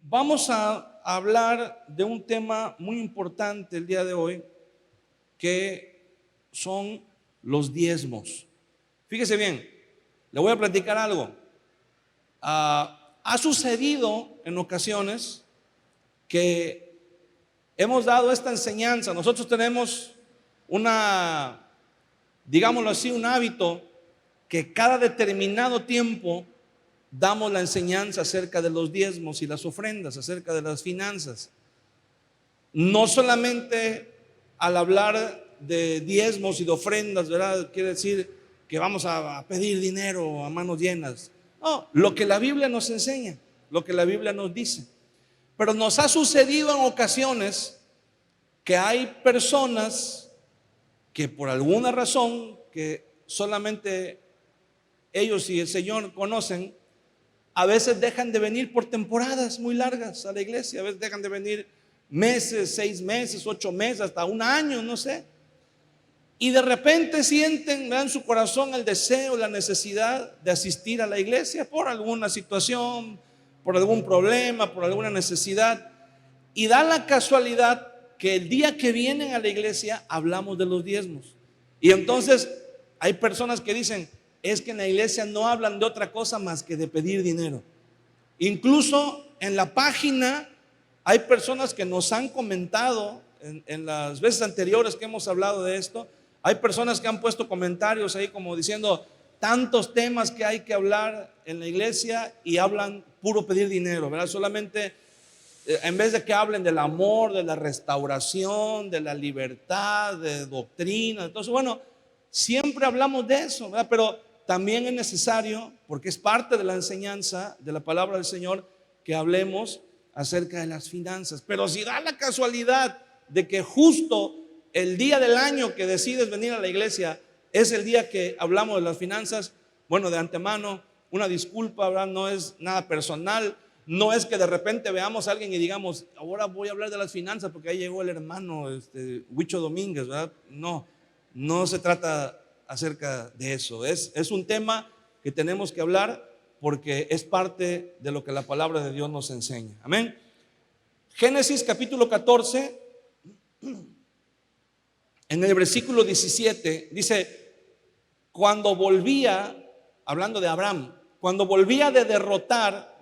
Vamos a hablar de un tema muy importante el día de hoy, que son los diezmos. Fíjese bien, le voy a platicar algo. Ha sucedido en ocasiones que hemos dado esta enseñanza. Nosotros tenemos digámoslo así, un hábito que cada determinado tiempo damos la enseñanza acerca de los diezmos y las ofrendas, acerca de las finanzas. No solamente al hablar de diezmos y de ofrendas, ¿verdad? Quiere decir que vamos a pedir dinero a manos llenas. No, lo que la Biblia nos enseña, lo que la Biblia nos dice. Pero nos ha sucedido en ocasiones que hay personas que por alguna razón que solamente ellos y el Señor conocen, a veces dejan de venir por temporadas muy largas a la iglesia. A veces dejan de venir meses, 6 meses, 8 meses, hasta un año, no sé. Y de repente sienten en su corazón el deseo, la necesidad de asistir a la iglesia por alguna situación, por algún problema, por alguna necesidad. Y da la casualidad que el día que vienen a la iglesia hablamos de los diezmos. Y entonces hay personas que dicen: es que en la iglesia no hablan de otra cosa más que de pedir dinero. Incluso en la página hay personas que nos han comentado en las veces anteriores que hemos hablado de esto. Hay personas que han puesto comentarios ahí como diciendo tantos temas que hay que hablar en la iglesia y hablan puro pedir dinero, ¿verdad? Solamente en vez de que hablen del amor, de la restauración, de la libertad, de doctrina. Entonces, bueno, siempre hablamos de eso, ¿verdad? Pero también es necesario, porque es parte de la enseñanza de la palabra del Señor, que hablemos acerca de las finanzas. Pero si da la casualidad de que justo el día del año que decides venir a la iglesia es el día que hablamos de las finanzas, bueno, de antemano, una disculpa, ¿verdad? No es nada personal. No es que de repente veamos a alguien y digamos: ahora voy a hablar de las finanzas porque ahí llegó el hermano Huicho Domínguez, ¿verdad? No se trata acerca de eso. Es un tema que tenemos que hablar porque es parte de lo que la palabra de Dios nos enseña. Amén. Génesis capítulo 14, en el versículo 17 dice: cuando volvía, hablando de Abraham, cuando volvía de derrotar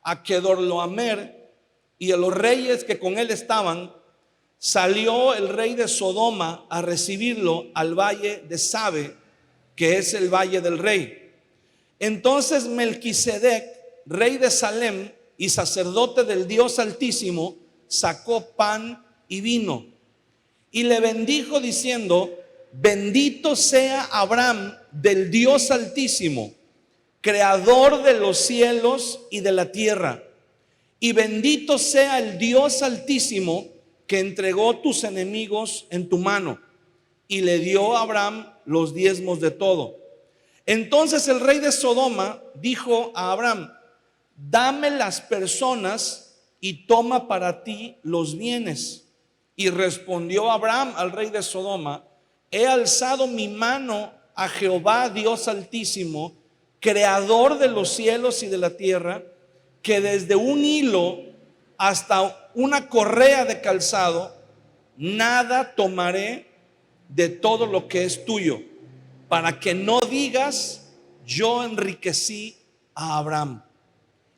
a Kedorlaomer y a los reyes que con él estaban, salió el rey de Sodoma a recibirlo al valle de Sabe, que es el valle del rey. Entonces Melquisedec, rey de Salem y sacerdote del Dios Altísimo, sacó pan y vino y le bendijo diciendo: bendito sea Abraham del Dios Altísimo, creador de los cielos y de la tierra, y bendito sea el Dios Altísimo que entregó tus enemigos en tu mano. Y le dio a Abraham los diezmos de todo. Entonces el rey de Sodoma dijo a Abraham: dame las personas y toma para ti los bienes. Y respondió Abraham al rey de Sodoma: he alzado mi mano a Jehová Dios Altísimo, creador de los cielos y de la tierra, que desde un hilo hasta una correa de calzado, nada tomaré de todo lo que es tuyo, para que no digas: yo enriquecí a Abraham,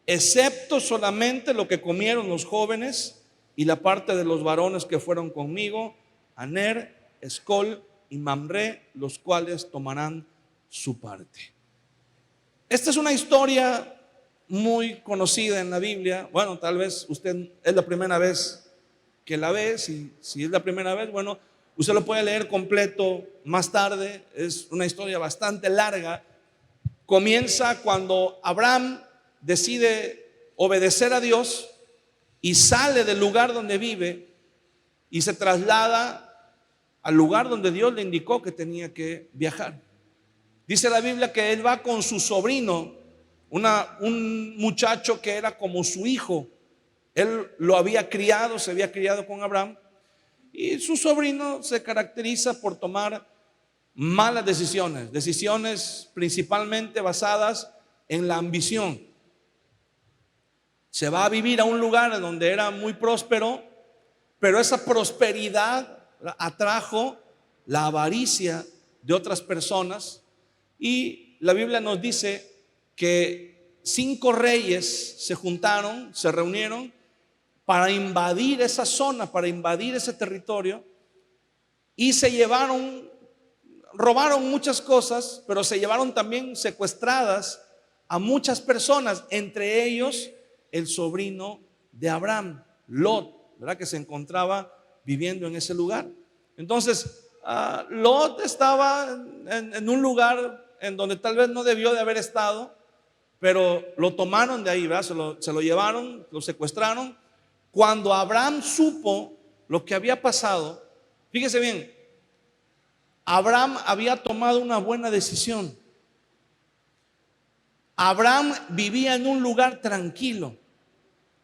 excepto solamente lo que comieron los jóvenes y la parte de los varones que fueron conmigo, Aner, Escol y Mamre, los cuales tomarán su parte. Esta es una historia muy conocida en la Biblia. Bueno, tal vez usted es la primera vez que la ve. Si es la primera vez, bueno, usted lo puede leer completo más tarde. Es una historia bastante larga. Comienza cuando Abraham decide obedecer a Dios y sale del lugar donde vive y se traslada al lugar donde Dios le indicó que tenía que viajar. Dice la Biblia que él va con su sobrino, un muchacho que era como su hijo. Él lo había criado, se había criado con Abraham, y su sobrino se caracteriza por tomar malas decisiones principalmente basadas en la ambición. Se va a vivir a un lugar donde era muy próspero, pero esa prosperidad atrajo la avaricia de otras personas, y la Biblia nos dice que 5 reyes se juntaron, se reunieron para invadir esa zona, para invadir ese territorio, y se llevaron, robaron muchas cosas, pero se llevaron también secuestradas a muchas personas, entre ellos el sobrino de Abraham, Lot, ¿verdad? Que se encontraba viviendo en ese lugar. Entonces, Lot estaba en un lugar en donde tal vez no debió de haber estado, pero lo tomaron de ahí, ¿verdad? Se lo llevaron, lo secuestraron. Cuando Abraham supo lo que había pasado, fíjese bien, Abraham había tomado una buena decisión. Abraham vivía en un lugar tranquilo,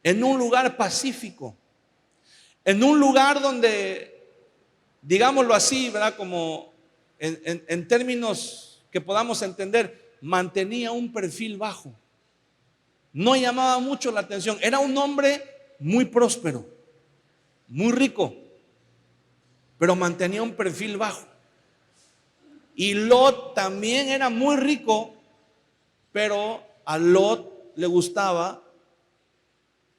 en un lugar pacífico, en un lugar donde, digámoslo así, ¿verdad? Como en términos que podamos entender, mantenía un perfil bajo. No llamaba mucho la atención. Era un hombre muy próspero, muy rico, pero mantenía un perfil bajo. Y Lot también era muy rico, pero a Lot le gustaba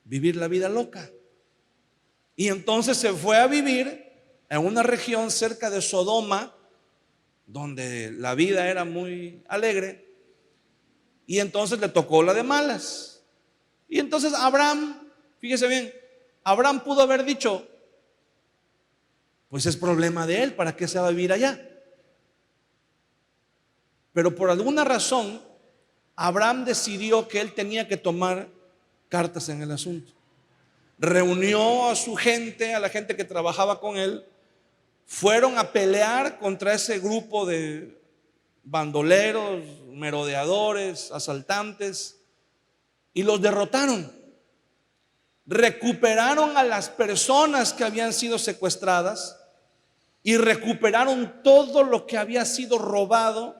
vivir la vida loca. Y entonces se fue a vivir en una región cerca de Sodoma, donde la vida era muy alegre, y entonces le tocó la de malas. Y entonces Abraham, fíjese bien, Abraham pudo haber dicho, pues es problema de él, ¿para qué se va a vivir allá? Pero por alguna razón, Abraham decidió que él tenía que tomar cartas en el asunto. Reunió a su gente, a la gente que trabajaba con él, fueron a pelear contra ese grupo de bandoleros, merodeadores, asaltantes, y los derrotaron. Recuperaron a las personas que habían sido secuestradas y recuperaron todo lo que había sido robado,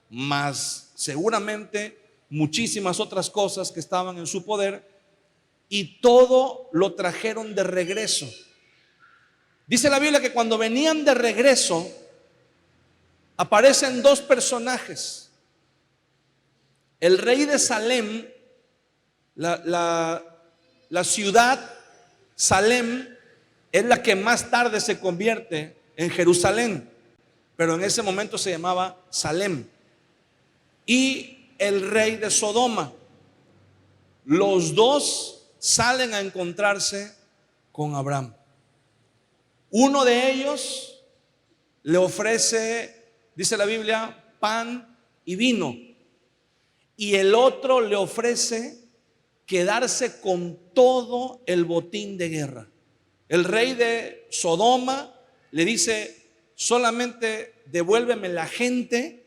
más seguramente muchísimas otras cosas que estaban en su poder, y todo lo trajeron de regreso. Dice la Biblia que cuando venían de regreso aparecen 2 personajes. El rey de Salem, la ciudad Salem es la que más tarde se convierte en Jerusalén, pero en ese momento se llamaba Salem. Y el rey de Sodoma. Los 2 salen a encontrarse con Abraham. Uno de ellos le ofrece, dice la Biblia, pan y vino, y el otro le ofrece quedarse con todo el botín de guerra. El rey de Sodoma le dice, solamente devuélveme la gente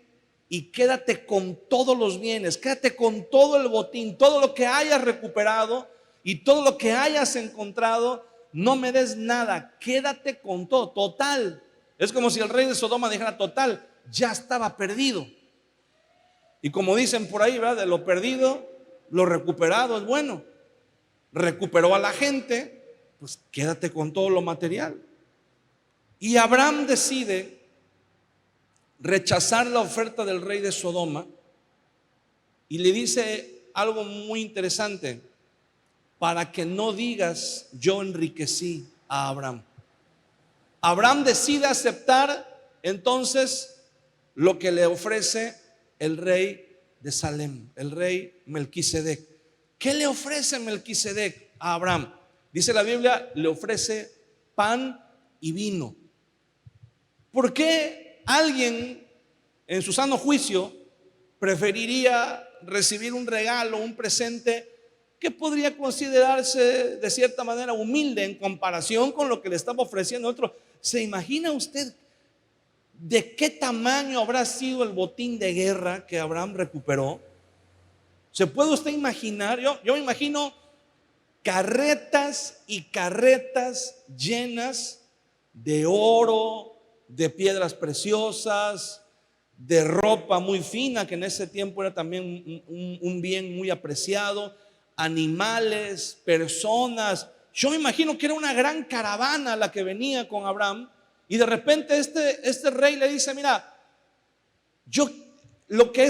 y quédate con todos los bienes, quédate con todo el botín, todo lo que hayas recuperado y todo lo que hayas encontrado, no me des nada, quédate con todo. Total, es como si el rey de Sodoma dijera, total, ya estaba perdido. Y como dicen por ahí, ¿verdad? De lo perdido, lo recuperado es bueno. Recuperó a la gente, pues quédate con todo lo material. Y Abraham decide rechazar la oferta del rey de Sodoma y le dice algo muy interesante: para que no digas yo enriquecí a Abraham. Abraham decide aceptar entonces lo que le ofrece el rey de Salem, el rey Melquisedec. ¿Qué le ofrece Melquisedec a Abraham? Dice la Biblia, le ofrece pan y vino. ¿Por qué alguien en su sano juicio preferiría recibir un regalo, un presente que podría considerarse de cierta manera humilde en comparación con lo que le estaba ofreciendo otro? ¿Se imagina usted de qué tamaño habrá sido el botín de guerra que Abraham recuperó? ¿Se puede usted imaginar? Yo me imagino carretas y carretas llenas de oro, de piedras preciosas, de ropa muy fina, que en ese tiempo era también un bien muy apreciado. animales, personas. Yo me imagino que era una gran caravana la que venía con Abraham. Y de repente este rey le dice, mira, lo que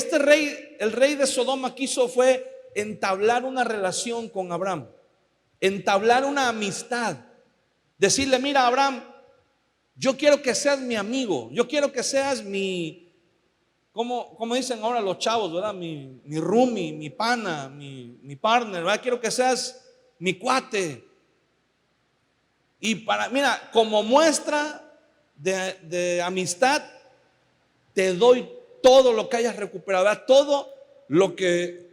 el rey de Sodoma quiso fue entablar una relación con Abraham, entablar una amistad, decirle, mira Abraham, yo quiero que seas mi amigo, yo quiero que seas mi, como dicen ahora los chavos, ¿verdad? Mi roomie, mi pana, mi partner, ¿verdad? Quiero que seas mi cuate. Y mira, como muestra de amistad, te doy todo lo que hayas recuperado, ¿verdad? Todo lo que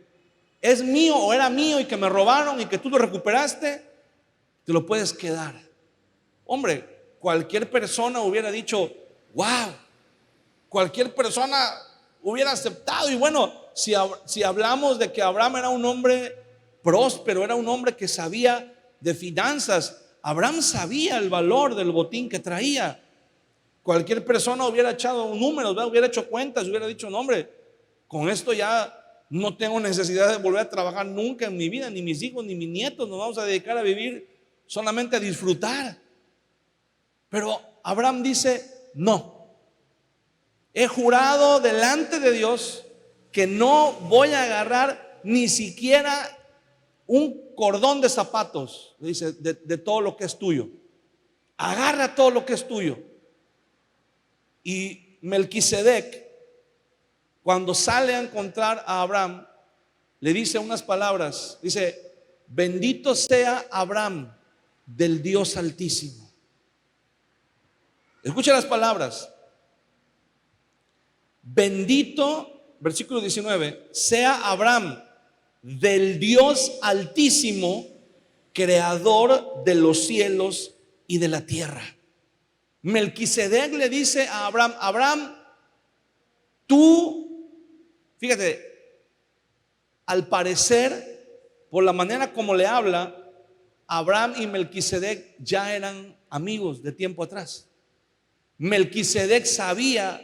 es mío o era mío y que me robaron y que tú lo recuperaste, te lo puedes quedar. Hombre, cualquier persona hubiera dicho, wow, cualquier persona hubiera aceptado. Y bueno, si hablamos de que Abraham era un hombre próspero, era un hombre que sabía de finanzas, Abraham sabía el valor del botín que traía. Cualquier persona hubiera echado números, ¿verdad? Hubiera hecho cuentas, hubiera dicho, no hombre, con esto ya no tengo necesidad de volver a trabajar nunca en mi vida, ni mis hijos, ni mis nietos, nos vamos a dedicar a vivir solamente a disfrutar. Pero Abraham dice, no, he jurado delante de Dios que no voy a agarrar ni siquiera un cordón de zapatos, dice, de todo lo que es tuyo. Agarra todo lo que es tuyo. Y Melquisedec, cuando sale a encontrar a Abraham, le dice unas palabras, dice, bendito sea Abraham del Dios Altísimo. Escucha las palabras. Bendito, versículo 19, sea Abraham del Dios Altísimo, creador de los cielos y de la tierra. Melquisedec le dice a Abraham, Abraham, tú, fíjate, al parecer, por la manera como le habla, Abraham y Melquisedec ya eran amigos de tiempo atrás. Melquisedec sabía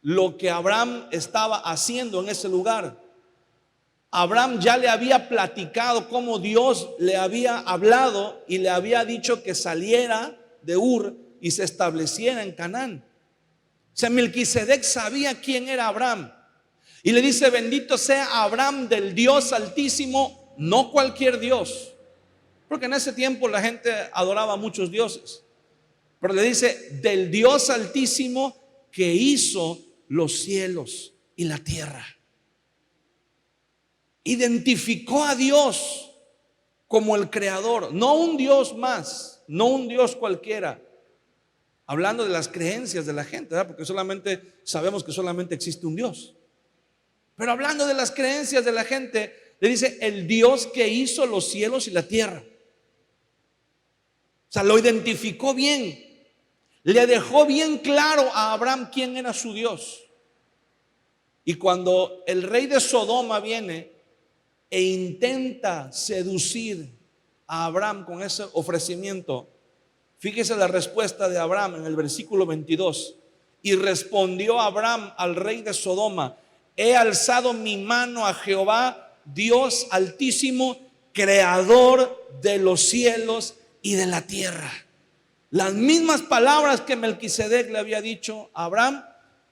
lo que Abraham estaba haciendo en ese lugar. Abraham ya le había platicado cómo Dios le había hablado y le había dicho que saliera de Ur y se estableciera en Canaán. O sea, Melquisedec sabía quién era Abraham. Y le dice, bendito sea Abraham del Dios Altísimo, no cualquier Dios. Porque en ese tiempo la gente adoraba a muchos dioses. Pero le dice, del Dios Altísimo que hizo los cielos y la tierra. Identificó a Dios como el creador, no un Dios más, no un Dios cualquiera. Hablando de las creencias de la gente, ¿verdad? Porque solamente sabemos que solamente existe un Dios. Pero hablando de las creencias de la gente, le dice el Dios que hizo los cielos y la tierra. O sea, lo identificó bien. Le dejó bien claro a Abraham quién era su Dios. Y cuando el rey de Sodoma viene e intenta seducir a Abraham con ese ofrecimiento, fíjese la respuesta de Abraham en el versículo 22. Y respondió Abraham al rey de Sodoma, he alzado mi mano a Jehová, Dios Altísimo, creador de los cielos y de la tierra. Las mismas palabras que Melquisedec le había dicho a Abraham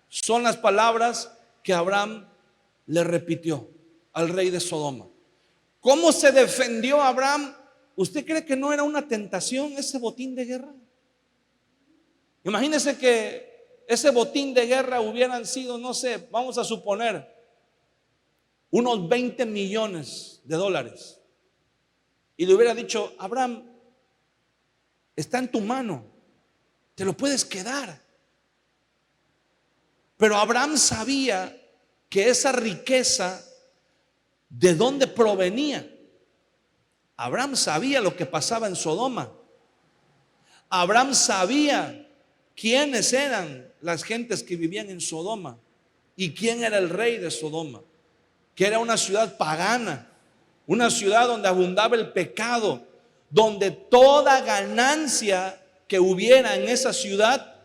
son las palabras que Abraham le repitió al rey de Sodoma. ¿Cómo se defendió Abraham? ¿Usted cree que no era una tentación ese botín de guerra? Imagínese que ese botín de guerra hubieran sido, no sé, vamos a suponer, unos 20 millones de dólares. Y le hubiera dicho, Abraham, está en tu mano, te lo puedes quedar. Pero Abraham sabía que esa riqueza, ¿de dónde provenía? Abraham sabía lo que pasaba en Sodoma. Abraham sabía quiénes eran las gentes que vivían en Sodoma y quién era el rey de Sodoma, que era una ciudad pagana, una ciudad donde abundaba el pecado, donde toda ganancia que hubiera en esa ciudad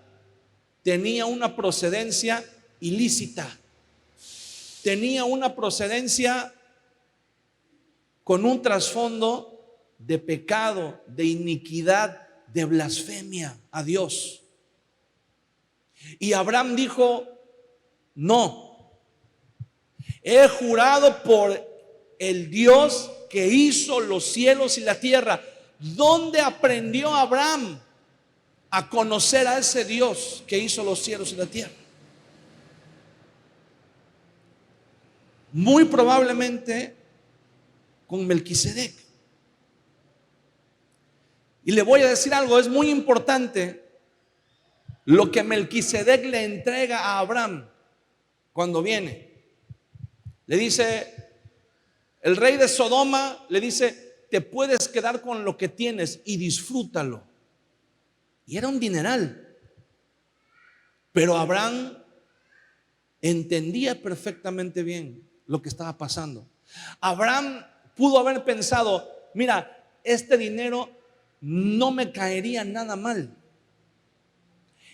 tenía una procedencia ilícita, tenía una procedencia con un trasfondo de pecado, de iniquidad, de blasfemia a Dios. Y Abraham dijo: no, he jurado por el Dios que hizo los cielos y la tierra. ¿Dónde aprendió Abraham a conocer a ese Dios que hizo los cielos y la tierra? Muy probablemente con Melquisedec. Y le voy a decir algo, es muy importante lo que Melquisedec le entrega a Abraham cuando viene. Le dice, el rey de Sodoma le dice: te puedes quedar con lo que tienes y disfrútalo. Y era un dineral. Pero Abraham entendía perfectamente bien lo que estaba pasando. Abraham pudo haber pensado: mira, este dinero no me caería nada mal.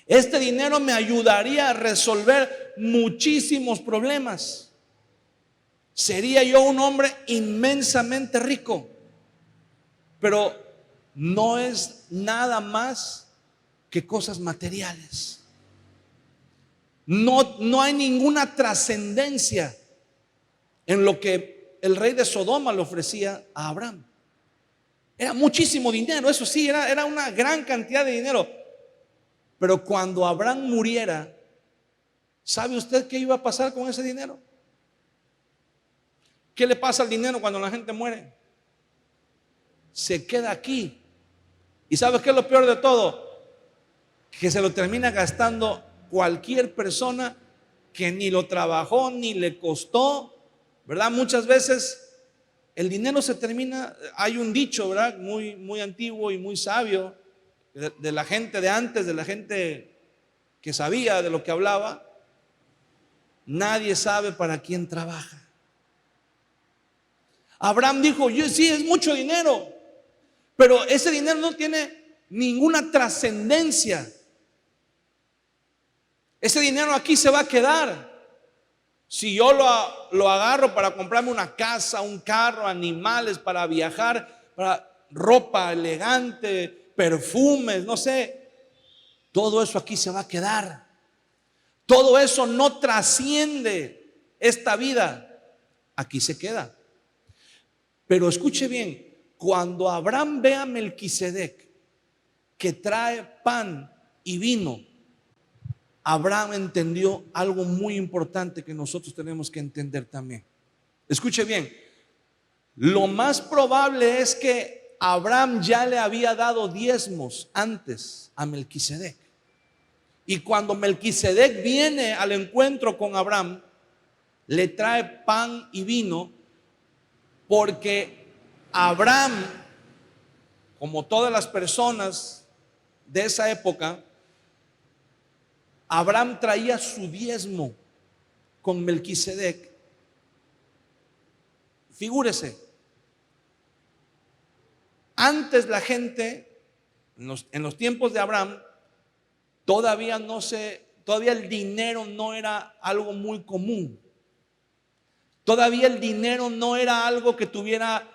Este dinero me ayudaría a resolver muchísimos problemas. Sería yo un hombre inmensamente rico. Pero no es nada más que cosas materiales. No hay ninguna trascendencia en lo que el rey de Sodoma le ofrecía a Abraham. Era muchísimo dinero, eso sí, era una gran cantidad de dinero. Pero cuando Abraham muriera, ¿sabe usted qué iba a pasar con ese dinero? ¿Qué le pasa al dinero cuando la gente muere? Se queda aquí. ¿Y sabes qué es lo peor de todo? Que se lo termina gastando cualquier persona que ni lo trabajó ni le costó, ¿verdad? Muchas veces el dinero se termina. Hay un dicho, ¿verdad? Muy antiguo y muy sabio de la gente de antes, de la gente que sabía de lo que hablaba: nadie sabe para quién trabaja. Abraham dijo: yo sí, es mucho dinero, pero ese dinero no tiene ninguna trascendencia. Ese dinero aquí se va a quedar. Si yo lo agarro para comprarme una casa, un carro, animales para viajar, para ropa elegante, perfumes, no sé, todo eso aquí se va a quedar. Todo eso no trasciende esta vida, aquí se queda. Pero escuche bien, cuando Abraham ve a Melquisedec que trae pan y vino, Abraham entendió algo muy importante que nosotros tenemos que entender también. Escuche bien, lo más probable es que Abraham ya le había dado diezmos antes a Melquisedec. Y cuando Melquisedec viene al encuentro con Abraham, le trae pan y vino, porque Abraham, como todas las personas de esa época, Abraham traía su diezmo con Melquisedec. Figúrese, antes la gente, en los tiempos de Abraham, todavía el dinero no era algo muy común. Todavía el dinero no era algo que tuviera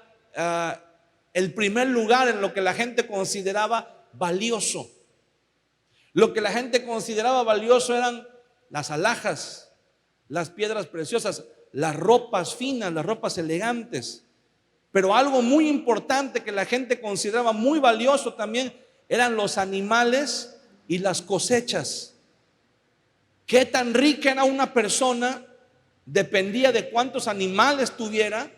el primer lugar en lo que la gente consideraba valioso. Lo que la gente consideraba valioso eran las alhajas, las piedras preciosas, las ropas finas, las ropas elegantes. Pero algo muy importante que la gente consideraba muy valioso también eran los animales y las cosechas. Qué tan rica era una persona dependía de cuántos animales tuviera.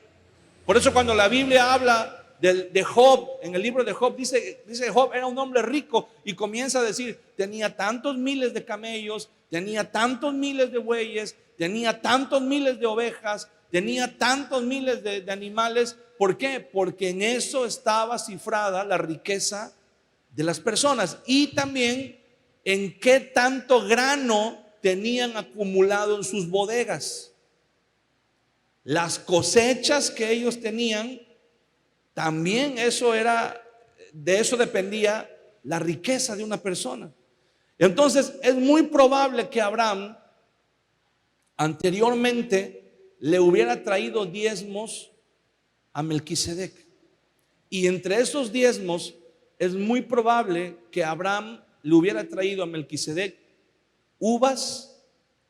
Por eso cuando la Biblia habla de Job, en el libro de Job, dice Job era un hombre rico, y comienza a decir: tenía tantos miles de camellos, tenía tantos miles de bueyes, tenía tantos miles de ovejas, tenía tantos miles de animales. ¿Por qué? Porque en eso estaba cifrada la riqueza de las personas, y también en qué tanto grano tenían acumulado en sus bodegas. Las cosechas que ellos tenían, también de eso dependía la riqueza de una persona. Entonces es muy probable que Abraham anteriormente le hubiera traído diezmos a Melquisedec. Y entre esos diezmos es muy probable que Abraham le hubiera traído a Melquisedec uvas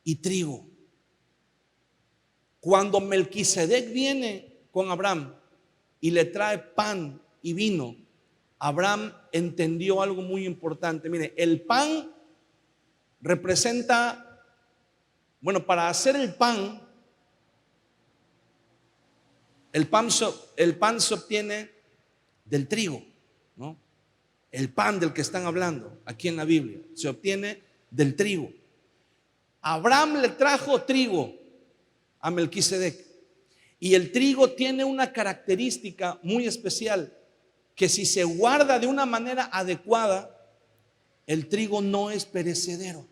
y trigo. Cuando Melquisedec viene con Abraham y le trae pan y vino, Abraham entendió algo muy importante. Mire, el pan representa, bueno, para hacer el pan se obtiene del trigo, ¿no? El pan del que están hablando aquí en la Biblia se obtiene del trigo. Abraham le trajo trigo a Melquisedec, y el trigo tiene una característica muy especial, que si se guarda de una manera adecuada, el trigo no es perecedero.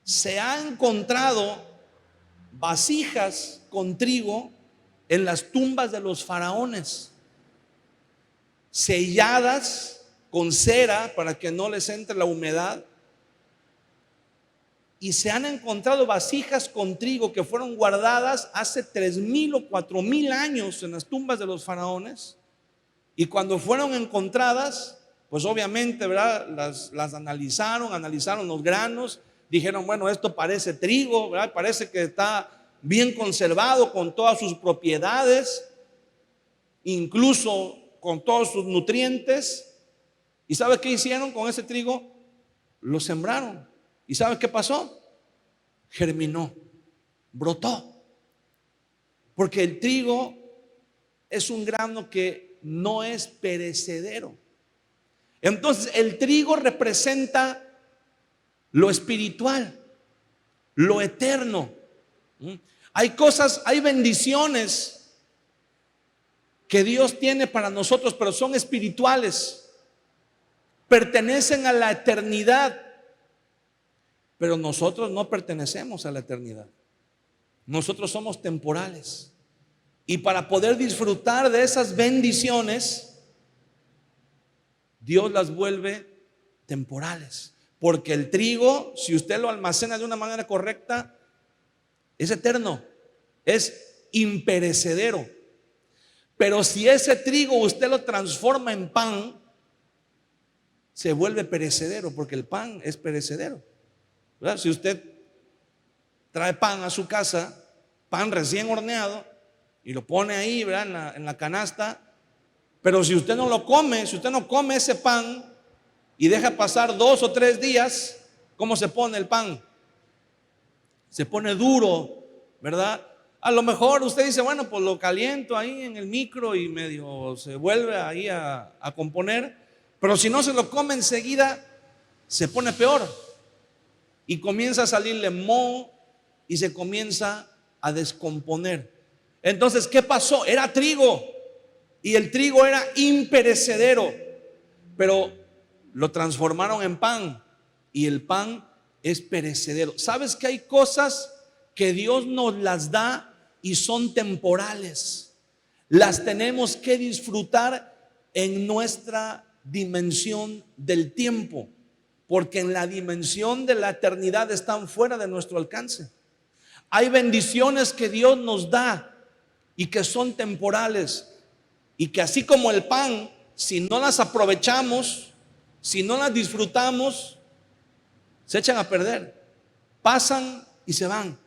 Se ha encontrado vasijas con trigo en las tumbas de los faraones, selladas con cera para que no les entre la humedad. Y se han encontrado vasijas con trigo que fueron guardadas hace 3,000 o 4,000 años en las tumbas de los faraones. Y cuando fueron encontradas, pues obviamente, ¿verdad?, las analizaron los granos, dijeron, bueno, esto parece trigo, ¿verdad?, parece que está bien conservado con todas sus propiedades, incluso con todos sus nutrientes. ¿Y sabe qué hicieron con ese trigo? Lo sembraron. ¿Y sabe qué pasó? Germinó, brotó. Porque el trigo es un grano que no es perecedero. Entonces el trigo representa lo espiritual, lo eterno. Hay bendiciones que Dios tiene para nosotros, pero son espirituales, pertenecen a la eternidad. Pero nosotros no pertenecemos a la eternidad. Nosotros somos temporales. Y para poder disfrutar de esas bendiciones, Dios las vuelve temporales. Porque el trigo, si usted lo almacena de una manera correcta, es eterno, es imperecedero. Pero si ese trigo usted lo transforma en pan, se vuelve perecedero, porque el pan es perecedero, ¿verdad? Si usted trae pan a su casa, pan recién horneado, y lo pone ahí, ¿verdad?, en la canasta, pero si usted no lo come, si usted no come ese pan y deja pasar 2 o 3 días, ¿cómo se pone el pan? Se pone duro, ¿verdad? A lo mejor usted dice, bueno, pues lo caliento ahí en el micro y medio se vuelve ahí a componer, pero si no se lo come enseguida, se pone peor. Y comienza a salirle moho y se comienza a descomponer. Entonces, ¿qué pasó? Era trigo, y el trigo era imperecedero, pero lo transformaron en pan, y el pan es perecedero. ¿Sabes que hay cosas que Dios nos las da y son temporales? Las tenemos que disfrutar en nuestra dimensión del tiempo, porque en la dimensión de la eternidad están fuera de nuestro alcance. Hay bendiciones que Dios nos da y que son temporales, y que así como el pan, si no las aprovechamos, si no las disfrutamos, se echan a perder, pasan y se van.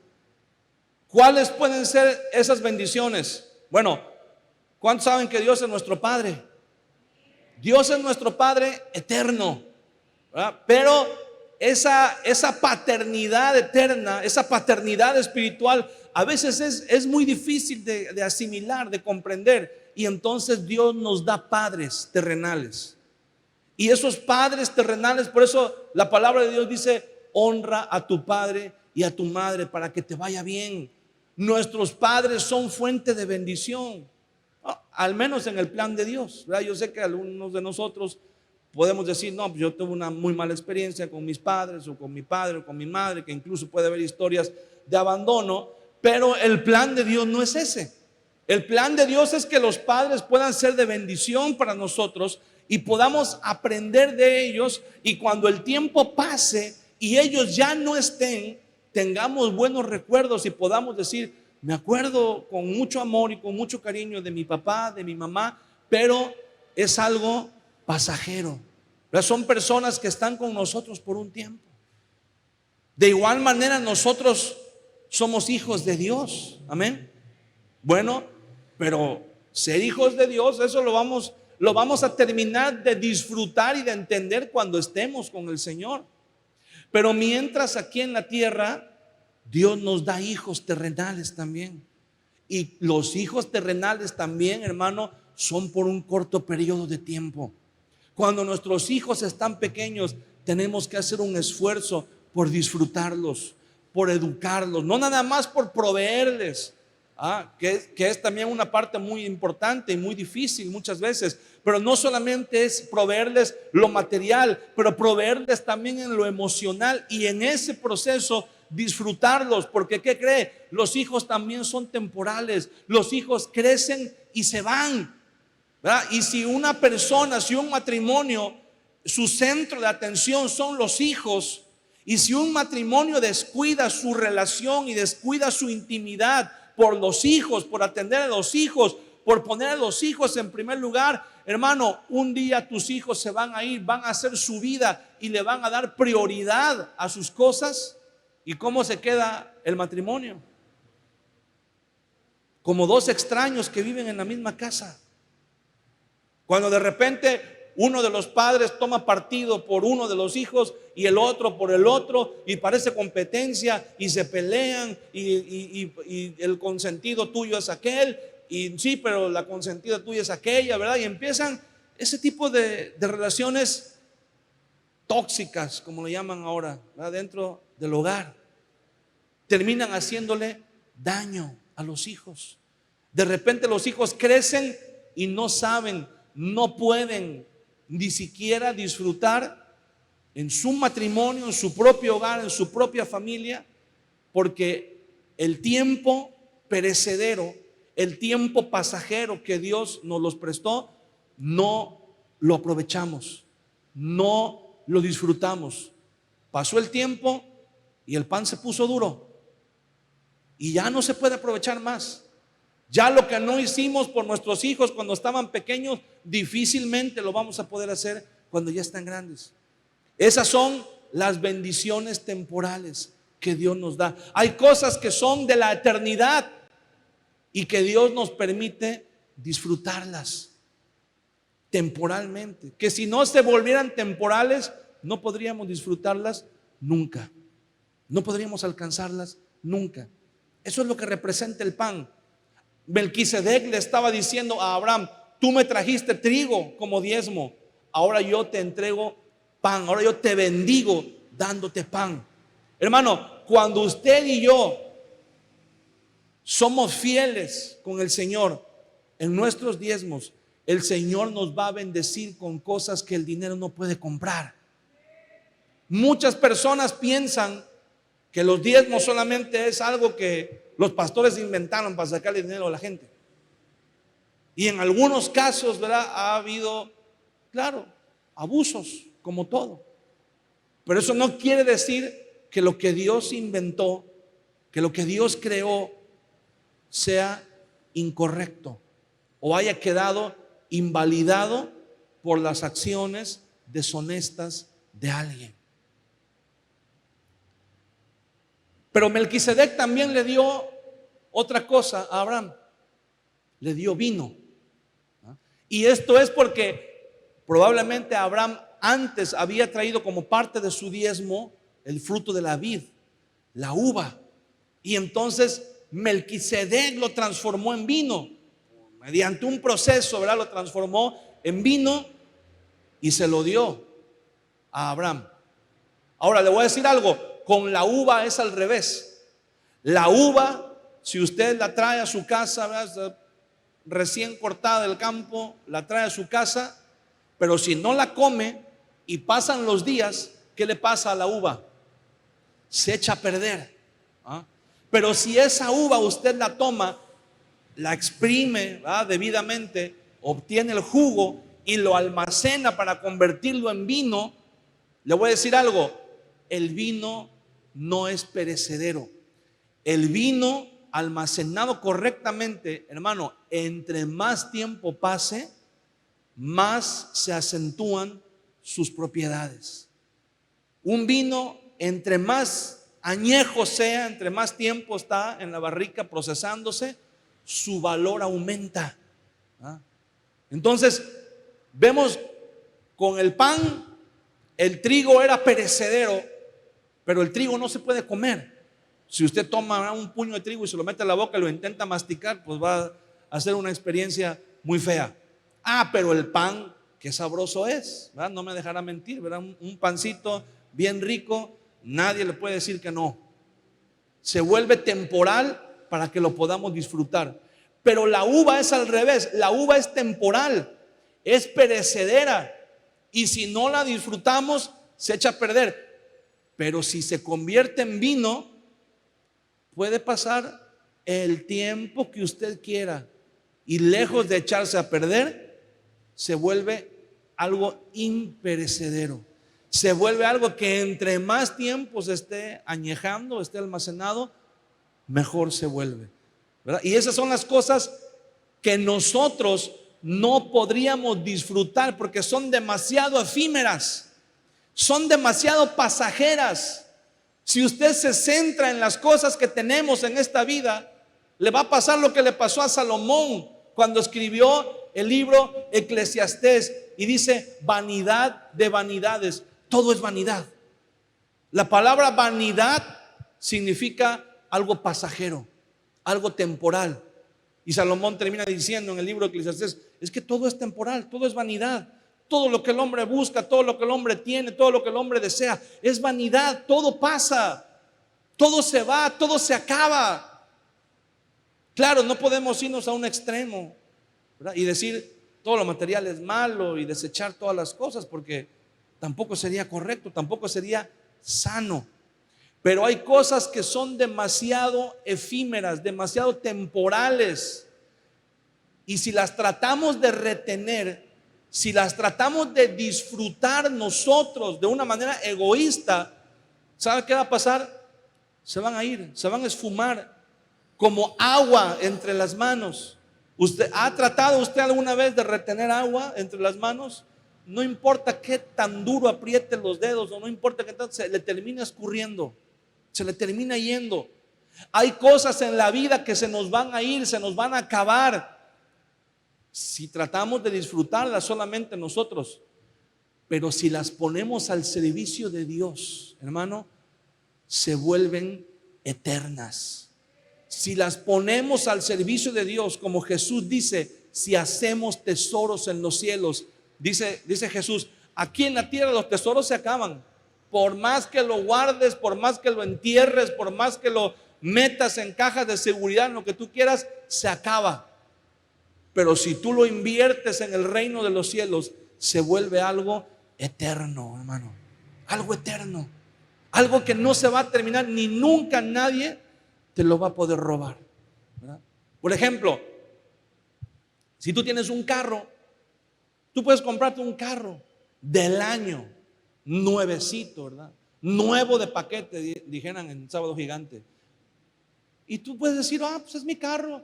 ¿Cuáles pueden ser esas bendiciones? Bueno, ¿cuántos saben que Dios es nuestro Padre? Dios es nuestro Padre eterno, ¿verdad? Pero esa paternidad eterna, esa paternidad espiritual, a veces es muy difícil de asimilar, de comprender. Y entonces Dios nos da padres terrenales. Y esos padres terrenales, por eso la palabra de Dios dice: honra a tu padre y a tu madre para que te vaya bien. Nuestros padres son fuente de bendición, al menos en el plan de Dios, ¿verdad? Yo sé que algunos de nosotros podemos decir, no, pues yo tuve una muy mala experiencia con mis padres, o con mi padre, o con mi madre, que incluso puede haber historias de abandono. Pero el plan de Dios no es ese. El plan de Dios es que los padres puedan ser de bendición para nosotros y podamos aprender de ellos, y cuando el tiempo pase y ellos ya no estén, tengamos buenos recuerdos y podamos decir: Me acuerdo con mucho amor y con mucho cariño de mi papá, de mi mamá, pero es algo pasajero. ¿Verdad? Son personas que están con nosotros por un tiempo. De igual manera nosotros somos hijos de Dios. Amén. Bueno, pero ser hijos de Dios, eso lo vamos a terminar de disfrutar y de entender cuando estemos con el Señor. Pero mientras aquí en la tierra, Dios nos da hijos terrenales también. Y los hijos terrenales también, hermano, son por un corto periodo de tiempo. Cuando nuestros hijos están pequeños, tenemos que hacer un esfuerzo por disfrutarlos, por educarlos, no nada más por proveerles, que es también una parte muy importante y muy difícil muchas veces, pero no solamente es proveerles lo material, pero proveerles también en lo emocional y en ese proceso disfrutarlos, porque ¿qué cree? Los hijos también son temporales, los hijos crecen y se van, ¿verdad? Y si una persona, si un matrimonio, su centro de atención son los hijos, y si un matrimonio descuida su relación y descuida su intimidad por los hijos, por atender a los hijos, por poner a los hijos en primer lugar, hermano, un día tus hijos se van a ir, van a hacer su vida y le van a dar prioridad a sus cosas. ¿Y cómo se queda el matrimonio? Como dos extraños que viven en la misma casa. Cuando de repente uno de los padres toma partido por uno de los hijos y el otro por el otro, y parece competencia y se pelean y el consentido tuyo es aquel, y sí, pero la consentida tuya es aquella, ¿verdad? Y empiezan ese tipo de relaciones tóxicas, como le llaman ahora, ¿verdad? Dentro del hogar. Terminan haciéndole daño a los hijos. De repente los hijos crecen y no saben, no pueden ni siquiera disfrutar en su matrimonio, en su propio hogar, en su propia familia, porque el tiempo perecedero, el tiempo pasajero que Dios nos los prestó, no lo aprovechamos, no lo disfrutamos. Pasó el tiempo y el pan se puso duro y ya no se puede aprovechar más. Ya lo que no hicimos por nuestros hijos cuando estaban pequeños, difícilmente lo vamos a poder hacer cuando ya están grandes. Esas son las bendiciones temporales que Dios nos da. Hay cosas que son de la eternidad y que Dios nos permite disfrutarlas temporalmente, que si no se volvieran temporales, no podríamos disfrutarlas nunca, no podríamos alcanzarlas nunca. Eso es lo que representa el pan. Melquisedec le estaba diciendo a Abraham: tú me trajiste trigo como diezmo, ahora yo te entrego pan, ahora yo te bendigo dándote pan. Hermano, cuando usted y yo somos fieles con el Señor en nuestros diezmos, el Señor nos va a bendecir con cosas que el dinero no puede comprar. Muchas personas piensan que los diezmos solamente es algo que los pastores inventaron para sacarle dinero a la gente. Y en algunos casos, ¿verdad?, ha habido, claro, abusos, como todo. Pero eso no quiere decir que lo que Dios inventó, que lo que Dios creó, sea incorrecto o haya quedado invalidado por las acciones deshonestas de alguien. Pero Melquisedec también le dio otra cosa a Abraham. Le dio vino. Y esto es porque probablemente Abraham antes había traído como parte de su diezmo el fruto de la vid, la uva. Y entonces Melquisedec lo transformó en vino. Mediante un proceso, ¿verdad?, lo transformó en vino y se lo dio a Abraham. Ahora le voy a decir algo: con la uva es al revés. La uva, si usted la trae a su casa, ¿verdad?, recién cortada del campo, la trae a su casa, pero si no la come y pasan los días, ¿qué le pasa a la uva? Se echa a perder. Pero si esa uva usted la toma, la exprime, ¿verdad?, debidamente, obtiene el jugo y lo almacena para convertirlo en vino, le voy a decir algo: el vino no es perecedero. El vino almacenado correctamente, hermano, entre más tiempo pase, más se acentúan sus propiedades. Un vino, entre más añejo sea, entre más tiempo está en la barrica procesándose, su valor aumenta. Entonces, vemos con el pan, el trigo era perecedero, pero el trigo no se puede comer. Si usted toma un puño de trigo y se lo mete a la boca y lo intenta masticar, pues va a ser una experiencia muy fea. Pero el pan, qué sabroso es, ¿verdad? No me dejará mentir, ¿verdad? Un pancito bien rico, nadie le puede decir que no. Se vuelve temporal para que lo podamos disfrutar. Pero la uva es al revés, la uva es temporal, es perecedera, y si no la disfrutamos, se echa a perder. Pero si se convierte en vino, puede pasar el tiempo que usted quiera, y lejos de echarse a perder, se vuelve algo imperecedero. Se vuelve algo que entre más tiempo se esté añejando, esté almacenado, mejor se vuelve, ¿verdad? Y esas son las cosas que nosotros no podríamos disfrutar porque son demasiado efímeras, son demasiado pasajeras. Si usted se centra en las cosas que tenemos en esta vida, le va a pasar lo que le pasó a Salomón cuando escribió el libro Eclesiastés, y dice: vanidad de vanidades, todo es vanidad. La palabra vanidad significa algo pasajero, algo temporal. Y Salomón termina diciendo en el libro Eclesiastés: es que todo es temporal, todo es vanidad. Todo lo que el hombre busca, todo lo que el hombre tiene, todo lo que el hombre desea, es vanidad. Todo pasa, todo se va, todo se acaba. Claro, no podemos irnos a un extremo, ¿verdad? Y decir todo lo material es malo y desechar todas las cosas, porque tampoco sería correcto, tampoco sería sano. Pero hay cosas que son demasiado efímeras, demasiado temporales, y si las tratamos de retener, si las tratamos de disfrutar nosotros de una manera egoísta, ¿sabe qué va a pasar? Se van a ir, se van a esfumar como agua entre las manos. ¿Ha tratado usted alguna vez de retener agua entre las manos? No importa qué tan duro apriete los dedos, o no importa qué tanto, se le termina escurriendo, se le termina yendo. Hay cosas en la vida que se nos van a ir, se nos van a acabar, si tratamos de disfrutarlas solamente nosotros. Pero si las ponemos al servicio de Dios, hermano, se vuelven eternas. Si las ponemos al servicio de Dios, como Jesús dice, si hacemos tesoros en los cielos, dice Jesús, aquí en la tierra los tesoros se acaban. Por más que lo guardes, por más que lo entierres, por más que lo metas en cajas de seguridad, en lo que tú quieras, se acaba. Pero si tú lo inviertes en el reino de los cielos, se vuelve algo eterno, hermano. Algo eterno. Algo que no se va a terminar, ni nunca nadie te lo va a poder robar, ¿verdad? Por ejemplo, si tú tienes un carro, tú puedes comprarte un carro del año, nuevecito, ¿verdad? Nuevo de paquete, dijeran en Sábado Gigante. Y tú puedes decir: pues es mi carro.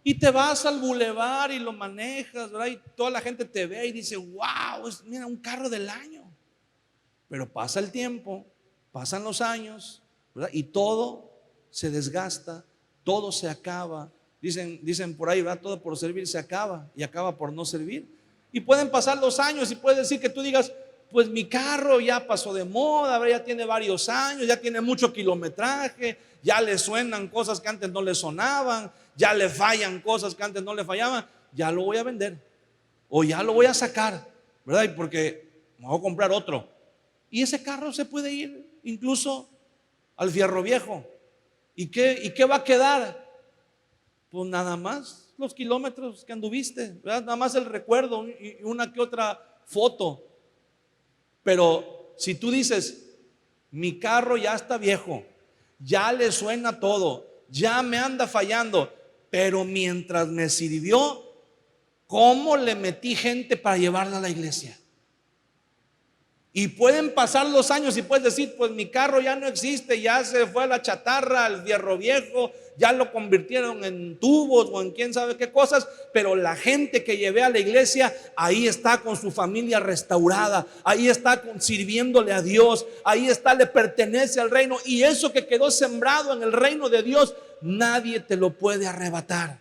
Y te vas al bulevar y lo manejas, ¿verdad? Y toda la gente te ve y dice: wow, mira, un carro del año. Pero pasa el tiempo, pasan los años, ¿verdad? Y todo se desgasta, todo se acaba. Dicen por ahí, ¿verdad? Todo por servir se acaba, y acaba por no servir. Y pueden pasar los años, y puedes decir que tú digas: pues mi carro ya pasó de moda, ¿verdad? Ya tiene varios años, ya tiene mucho kilometraje, ya le suenan cosas que antes no le sonaban, ya le fallan cosas que antes no le fallaban. Ya lo voy a vender, o ya lo voy a sacar, ¿verdad? Y porque me voy a comprar otro. Y ese carro se puede ir incluso al fierro viejo. ¿Y qué va a quedar? Pues nada más los kilómetros que anduviste, ¿verdad? Nada más el recuerdo y una que otra foto. Pero si tú dices: mi carro ya está viejo, ya le suena todo, ya me anda fallando, pero mientras me sirvió, ¿cómo le metí gente para llevarla a la iglesia? Y pueden pasar los años y puedes decir: pues mi carro ya no existe, ya se fue a la chatarra, al fierro viejo, ya lo convirtieron en tubos o en quién sabe qué cosas, pero la gente que llevé a la iglesia, ahí está con su familia restaurada, ahí está sirviéndole a Dios, ahí está, le pertenece al reino, y eso que quedó sembrado en el reino de Dios, nadie te lo puede arrebatar.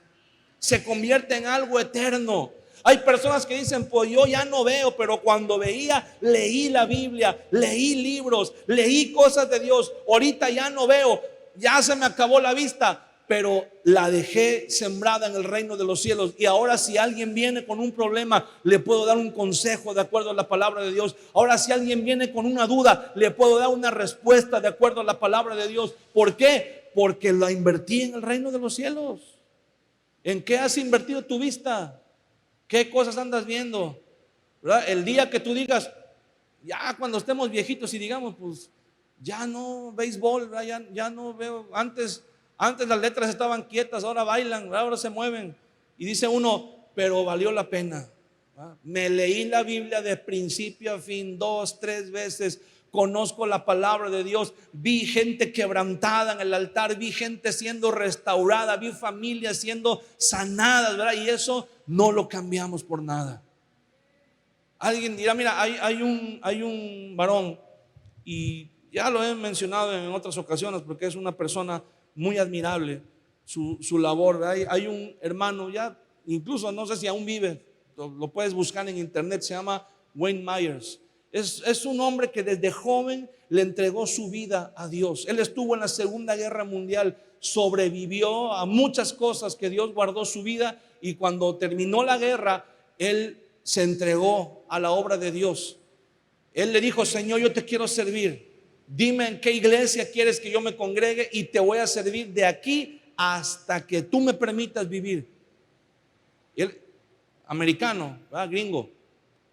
Se convierte en algo eterno. Hay personas que dicen, pues yo ya no veo, pero cuando veía, leí la Biblia, leí libros, leí cosas de Dios. Ahorita ya no veo, ya se me acabó la vista, pero la dejé sembrada en el reino de los cielos. Y ahora si alguien viene con un problema, le puedo dar un consejo de acuerdo a la palabra de Dios. Ahora si alguien viene con una duda, le puedo dar una respuesta de acuerdo a la palabra de Dios. ¿Por qué? Porque la invertí en el reino de los cielos. ¿En qué has invertido tu vista? ¿Qué cosas andas viendo? ¿Verdad? El día que tú digas, ya cuando estemos viejitos y digamos, pues ya no béisbol, ya no veo. Antes las letras estaban quietas, ahora bailan, ahora se mueven. Y dice uno, pero valió la pena. ¿Verdad? Me leí la Biblia de principio a fin 2, 3 veces. Conozco la palabra de Dios, vi gente quebrantada en el altar, vi gente siendo restaurada, vi familias siendo sanadas, ¿verdad? Y eso no lo cambiamos por nada. Alguien dirá, mira, hay un varón, y ya lo he mencionado en otras ocasiones porque es una persona muy admirable, su labor, ¿verdad? Hay un hermano, ya incluso no sé si aún vive, lo puedes buscar en internet, se llama Wayne Myers. Es un hombre que desde joven le entregó su vida a Dios. Él estuvo en la Segunda Guerra Mundial, sobrevivió a muchas cosas que Dios guardó su vida, y cuando terminó la guerra, él se entregó a la obra de Dios. Él le dijo, Señor, yo te quiero servir. Dime en qué iglesia quieres que yo me congregue y te voy a servir de aquí hasta que tú me permitas vivir. Él, americano, ¿verdad? Gringo.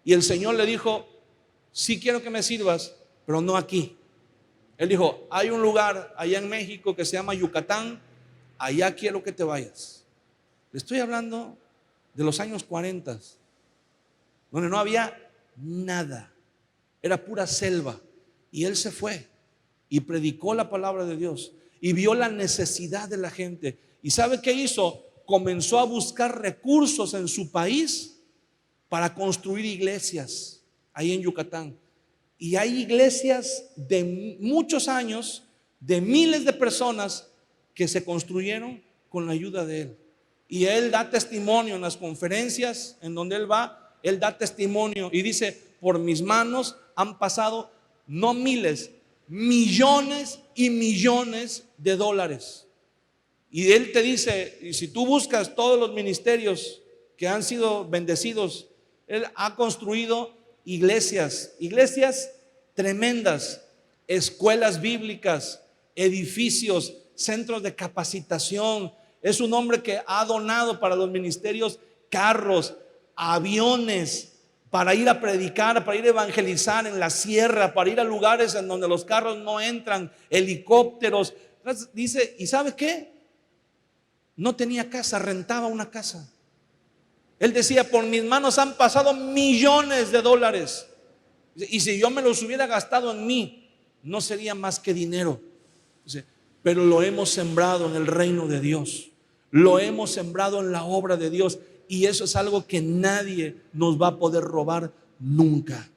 Y el Señor le dijo, sí quiero que me sirvas, pero no aquí. Él dijo, hay un lugar allá en México que se llama Yucatán, allá quiero que te vayas. Le estoy hablando de los años 40, donde no había nada, era pura selva. Y él se fue y predicó la palabra de Dios y vio la necesidad de la gente. ¿Y sabe qué hizo? Comenzó a buscar recursos en su país para construir iglesias ahí en Yucatán. Y hay iglesias de muchos años, de miles de personas que se construyeron con la ayuda de él. Y él da testimonio en las conferencias en donde él va, él da testimonio y dice, por mis manos han pasado no miles, millones y millones de dólares. Y él te dice, y si tú buscas todos los ministerios que han sido bendecidos, él ha construido iglesias tremendas, escuelas bíblicas, edificios, centros de capacitación. Es un hombre que ha donado para los ministerios carros, aviones, para ir a predicar, para ir a evangelizar en la sierra, para ir a lugares en donde los carros no entran, helicópteros. Entonces dice, ¿y sabe qué? No tenía casa, rentaba una casa. Él decía, por mis manos han pasado millones de dólares. Y si yo me los hubiera gastado en mí, no sería más que dinero. Pero lo hemos sembrado en el reino de Dios. Lo hemos sembrado en la obra de Dios. Y eso es algo que nadie nos va a poder robar nunca.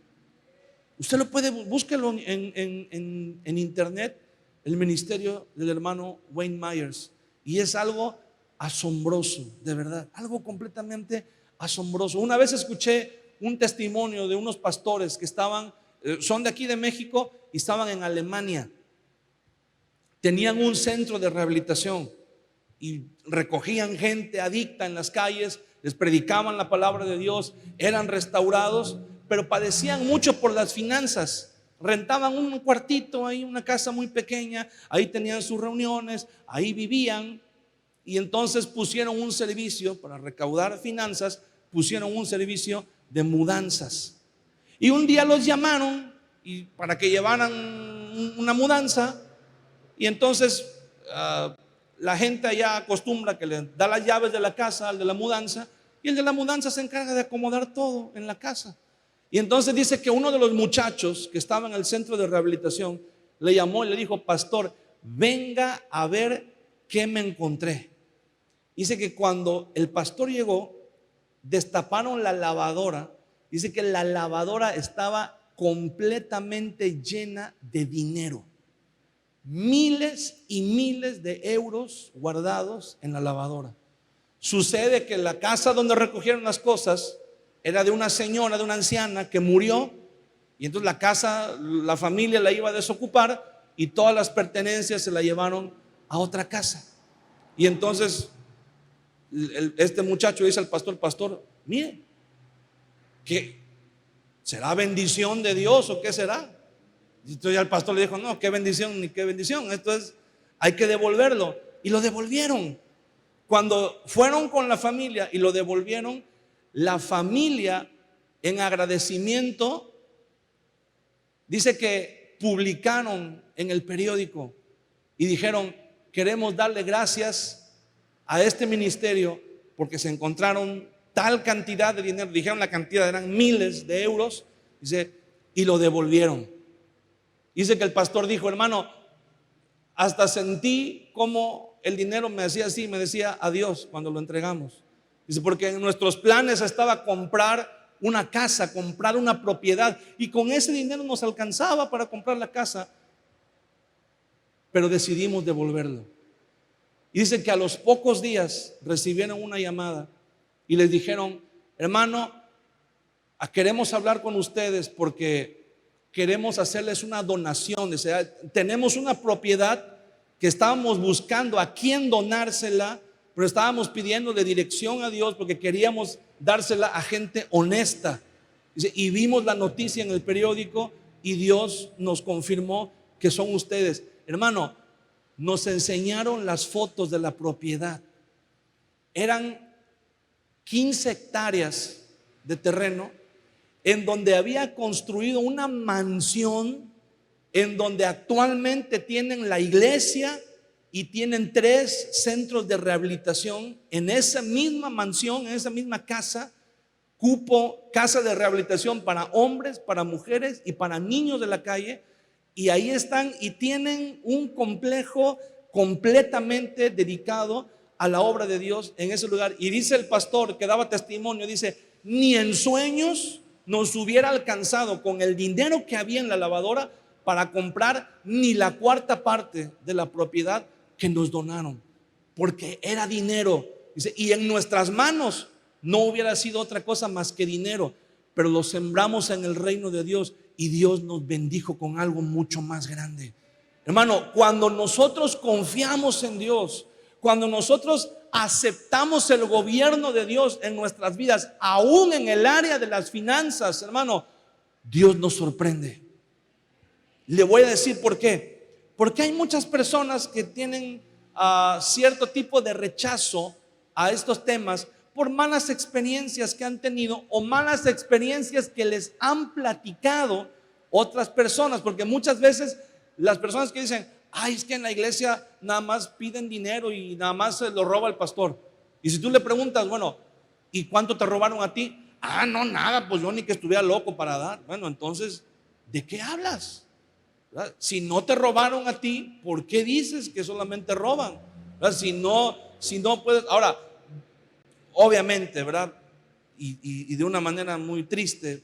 Usted lo puede, búsquelo en internet, el ministerio del hermano Wayne Myers. Y es algo asombroso, de verdad, algo completamente asombroso. Una vez escuché un testimonio de unos pastores que estaban, son de aquí de México y estaban en Alemania. Tenían un centro de rehabilitación y recogían gente adicta en las calles, les predicaban la palabra de Dios, eran restaurados, pero padecían mucho por las finanzas. Rentaban un cuartito ahí, una casa muy pequeña, ahí tenían sus reuniones, ahí vivían. Y entonces pusieron un servicio para recaudar finanzas, pusieron un servicio de mudanzas. Y un día los llamaron para que llevaran una mudanza. Y entonces la gente allá acostumbra que le da las llaves de la casa al de la mudanza, y el de la mudanza se encarga de acomodar todo en la casa. Y entonces dice que uno de los muchachos que estaba en el centro de rehabilitación le llamó y le dijo, pastor, venga a ver ¿qué me encontré? Dice que cuando el pastor llegó, destaparon la lavadora. Dice que la lavadora estaba completamente llena de dinero. Miles y miles de euros guardados en la lavadora. Sucede que la casa donde recogieron las cosas era de una señora, de una anciana que murió, y entonces la casa, la familia la iba a desocupar y todas las pertenencias se la llevaron a otra casa. Y entonces este muchacho dice al pastor: pastor, mire, ¿qué será bendición de Dios o qué será? Y entonces el pastor le dijo: no, qué bendición ni qué bendición, esto es, hay que devolverlo. Y lo devolvieron. Cuando fueron con la familia y lo devolvieron, la familia, en agradecimiento, dice que publicaron en el periódico y dijeron: queremos darle gracias a este ministerio porque se encontraron tal cantidad de dinero. Dijeron la cantidad, eran miles de euros. Dice, y lo devolvieron. Dice que el pastor dijo: hermano, hasta sentí como el dinero me hacía así, me decía adiós cuando lo entregamos. Dice, porque en nuestros planes estaba comprar una casa, comprar una propiedad, y con ese dinero nos alcanzaba para comprar la casa, pero decidimos devolverlo. Y dice que a los pocos días recibieron una llamada y les dijeron: hermano, queremos hablar con ustedes porque queremos hacerles una donación. O sea, tenemos una propiedad que estábamos buscando a quién donársela, pero estábamos pidiéndole dirección a Dios porque queríamos dársela a gente honesta. Dice, y vimos la noticia en el periódico y Dios nos confirmó que son ustedes. Hermano, nos enseñaron las fotos de la propiedad. Eran 15 hectáreas de terreno en donde había construido una mansión, en donde actualmente tienen la iglesia y tienen 3 centros de rehabilitación. En esa misma mansión, en esa misma casa, cupo casa de rehabilitación para hombres, para mujeres y para niños de la calle. Y ahí están y tienen un complejo completamente dedicado a la obra de Dios en ese lugar. Y dice el pastor que daba testimonio, dice: ni en sueños nos hubiera alcanzado con el dinero que había en la lavadora para comprar ni la cuarta parte de la propiedad que nos donaron, porque era dinero. Dice, y en nuestras manos no hubiera sido otra cosa más que dinero, pero lo sembramos en el reino de Dios y Dios nos bendijo con algo mucho más grande. Hermano, cuando nosotros confiamos en Dios, cuando nosotros aceptamos el gobierno de Dios en nuestras vidas, aún en el área de las finanzas, hermano, Dios nos sorprende. Le voy a decir por qué. Porque hay muchas personas que tienen cierto tipo de rechazo a estos temas por malas experiencias que han tenido o malas experiencias que les han platicado otras personas. Porque muchas veces las personas que dicen: ay, es que en la iglesia nada más piden dinero y nada más se lo roba el pastor. Y si tú le preguntas: bueno, ¿y cuánto te robaron a ti? Ah, no, nada, pues yo ni que estuviera loco para dar. Bueno, entonces, ¿de qué hablas? ¿Verdad? Si no te robaron a ti, ¿por qué dices que solamente roban? ¿Verdad? Si no puedes. Ahora, obviamente, ¿verdad? Y de una manera muy triste,